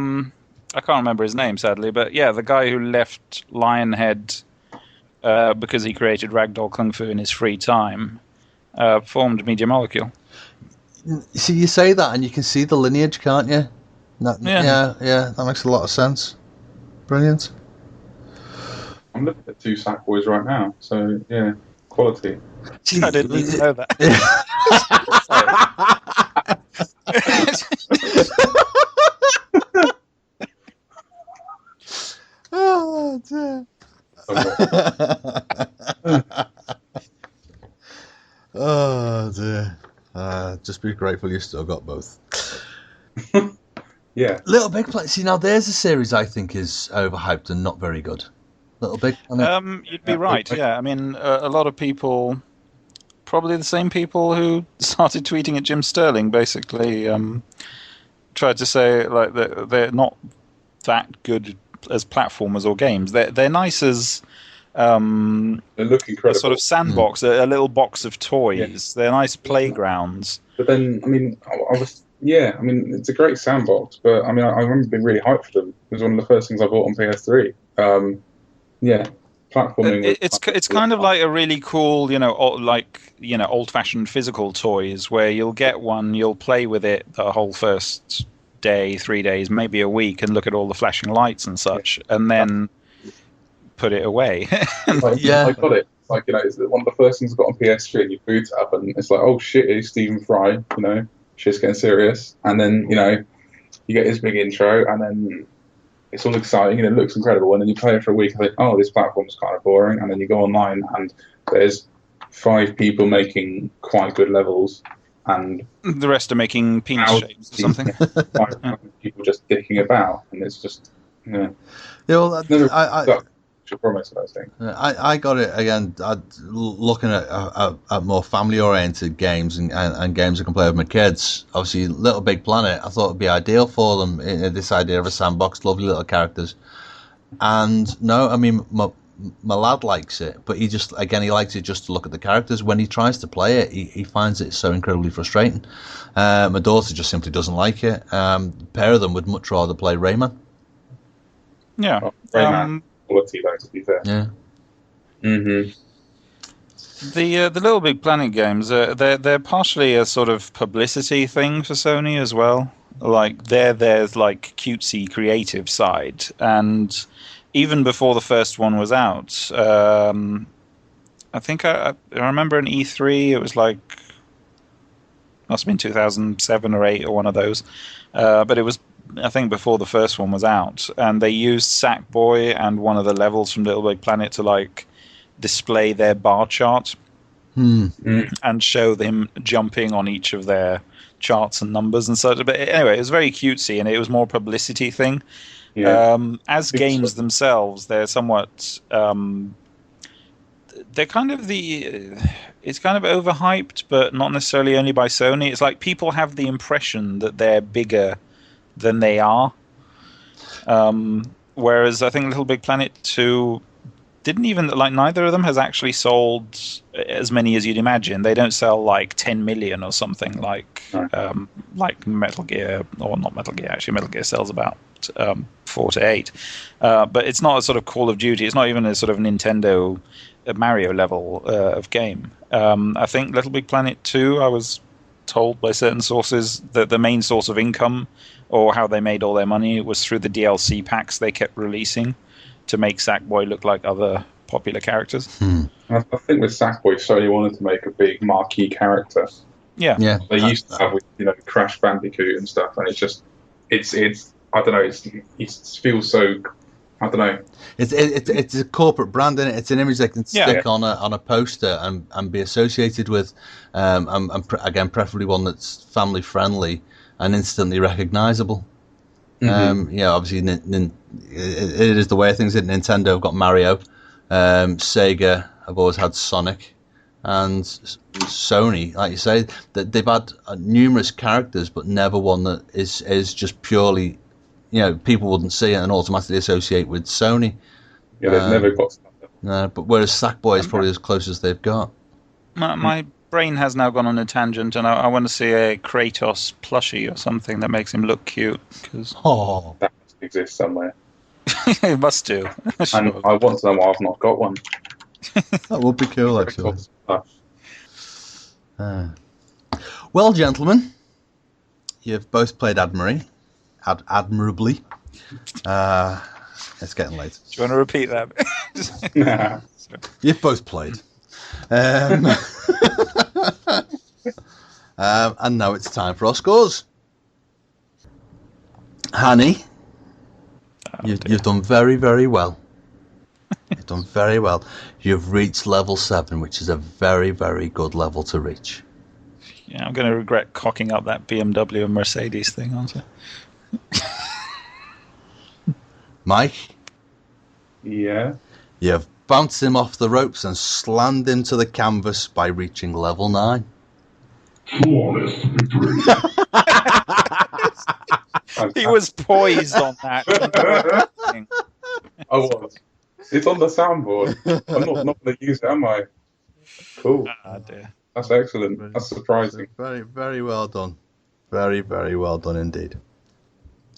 I can't remember his name, sadly, but yeah, the guy who left Lionhead because he created Ragdoll Kung Fu in his free time, formed Media Molecule. See, you say that, and you can see the lineage, can't you? Yeah. Yeah. That makes a lot of sense. Brilliant. I'm looking at two Sack Boys right now, so yeah, quality. I didn't even know that. Oh dear. Oh dear. Just be grateful you still got both. Yeah. Little Big Planet. See, now there's a series I think is overhyped and not very good. Little Big Planet. You'd be right. Yeah, I mean, a lot of people, probably the same people who started tweeting at Jim Sterling, basically tried to say like they're not that good as platformers or games. They're nice as They look incredible. a sort of sandbox, a little box of toys. Yeah. They're nice playgrounds. But then, I mean, I mean, it's a great sandbox. But I mean, I remember being really hyped for them. It was one of the first things I bought on PS3. Yeah, platforming. It's kind of like a really cool, old-fashioned physical toys where you'll get one, you'll play with it the whole first day, 3 days, maybe a week, and look at all the flashing lights and such, and then put it away. Yeah, I got it. Like, it's one of the first things I got on PS3, and you boot it up, and it's like, oh shit, it's Stephen Fry. Shit's getting serious, and then you get his big intro, and then it's all exciting, and it looks incredible, and then you play it for a week, and think, oh, this platform's kind of boring, and then you go online, and there's 5 people making quite good levels, and the rest are making penis shapes or something. 5 people just dicking about, and it's just, Yeah, well, promise, I think. I got it again. Looking at more family-oriented games and games I can play with my kids. Obviously, Little Big Planet, I thought would be ideal for them. This idea of a sandbox, lovely little characters. And no, I mean, my lad likes it, but he likes it just to look at the characters. When he tries to play it, he finds it so incredibly frustrating. My daughter just simply doesn't like it. A pair of them would much rather play Rayman. Yeah. Rayman. Quality, though, to be fair. Yeah. Mm-hmm. The Little Big Planet games, they're partially a sort of publicity thing for Sony as well. Like there's like cutesy creative side, and even before the first one was out, I think I remember an E3. It was like must have been 2007 or 8 or one of those, but it was, I think, before the first one was out, and they used Sackboy and one of the levels from Little Big Planet to like display their bar chart, and show them jumping on each of their charts and numbers and such. But anyway, it was very cutesy, and it was more a publicity thing. Yeah. As games themselves, they're somewhat they're kind of it's kind of overhyped, but not necessarily only by Sony. It's like people have the impression that they're bigger than they are. Whereas I think Little Big Planet 2 didn't even, like, neither of them has actually sold as many as you'd imagine. They don't sell like 10 million or something like Metal Gear, or not Metal Gear, actually Metal Gear sells about 4 to 8. But it's not a sort of Call of Duty. It's not even a sort of Nintendo Mario level of game. I think Little Big Planet 2, I was told by certain sources that the main source of income, or how they made all their money, was through the DLC packs they kept releasing to make Sackboy look like other popular characters. I think with Sackboy, Sony wanted to make a big marquee character. Yeah. They used to have with, Crash Bandicoot and stuff, and it's I don't know, it feels so, I don't know. It's a corporate brand, and it's an image they can stick on a poster and be associated with, and again, preferably one that's family friendly and instantly recognizable. Obviously, it is the way things. Nintendo have got Mario, Sega have always had Sonic, and Sony, like you say, that they've had numerous characters, but never one that is just purely, people wouldn't see it and automatically associate with Sony. Yeah, they've never got stuff. No, but whereas Sackboy is probably as close as they've got. My brain has now gone on a tangent, and I want to see a Kratos plushie or something that makes him look cute. That must exist somewhere. It must do. Sure. And I want to know why I've not got one. That would be cool, actually. Well, gentlemen, you've both played admirably. It's getting late. Do you want to repeat that? Nah. You've both played. And now it's time for our scores. Hany, you've done very, very well. You've done very well. You've reached level 7, which is a very, very good level to reach. Yeah, I'm going to regret cocking up that BMW and Mercedes thing, aren't I? Mike? Yeah? You've bounced him off the ropes and slammed him to the canvas by reaching level 9. Flawless victory. He was poised on that. I was. It's on the soundboard. I'm not going to use it, am I? Cool. Ah, dear. That's excellent. That's surprising. Very, very well done. Very, very well done indeed.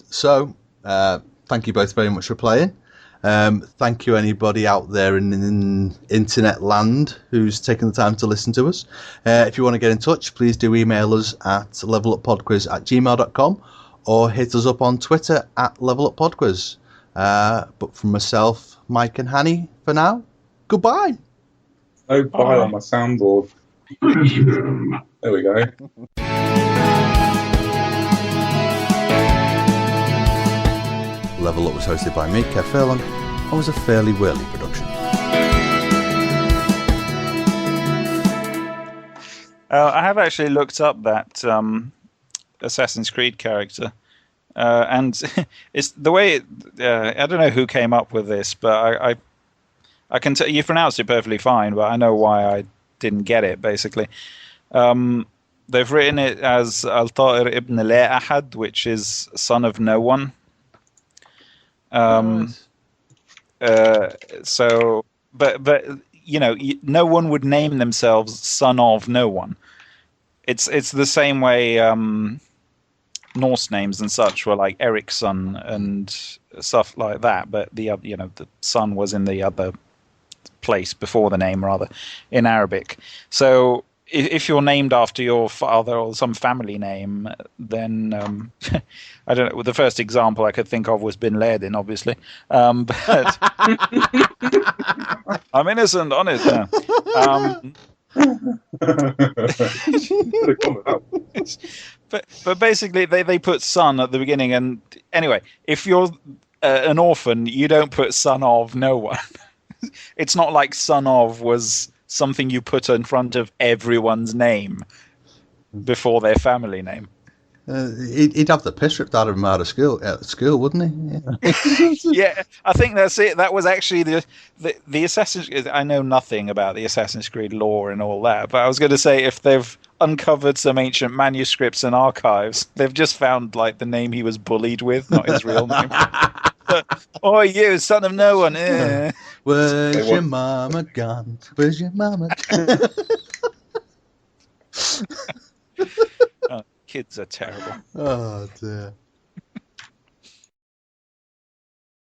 So, thank you both very much for playing. Thank you anybody out there in internet land who's taken the time to listen to us. If you want to get in touch, please do email us at leveluppodquiz@gmail.com or hit us up on Twitter at leveluppodquiz. But from myself, Mike and Hany, for now, goodbye. No bye on my soundboard. Finish him. There we go. Level Up was hosted by me, Kev Furlong, and was a fairly whirly production. I have actually looked up that Assassin's Creed character, and it's the way I don't know who came up with this, but I can tell you pronounced it perfectly fine, but I know why I didn't get it. Basically, they've written it as Al-Ta'ir ibn La Ahad, which is son of no one. So, but no one would name themselves son of no one. It's the same way Norse names and such were like Ericsson and stuff like that, but the son was in the other place before the name, rather, in Arabic. So if you're named after your father or some family name, then I don't know. The first example I could think of was Bin Laden, obviously. But I'm innocent, honest. But basically, they put son at the beginning. And anyway, if you're an orphan, you don't put son of no one. It's not like son of was something you put in front of everyone's name before their family name. He'd have the piss ripped out of him out of school, wouldn't he? Yeah, I think that's it. That was actually the Assassin's. I know nothing about the Assassin's Creed lore and all that, but I was going to say if they've uncovered some ancient manuscripts and archives, they've just found like the name he was bullied with, not his real name. Oh, you son of no one! Where's your mama gone? Where's your mama gone? Oh, kids are terrible. Oh dear.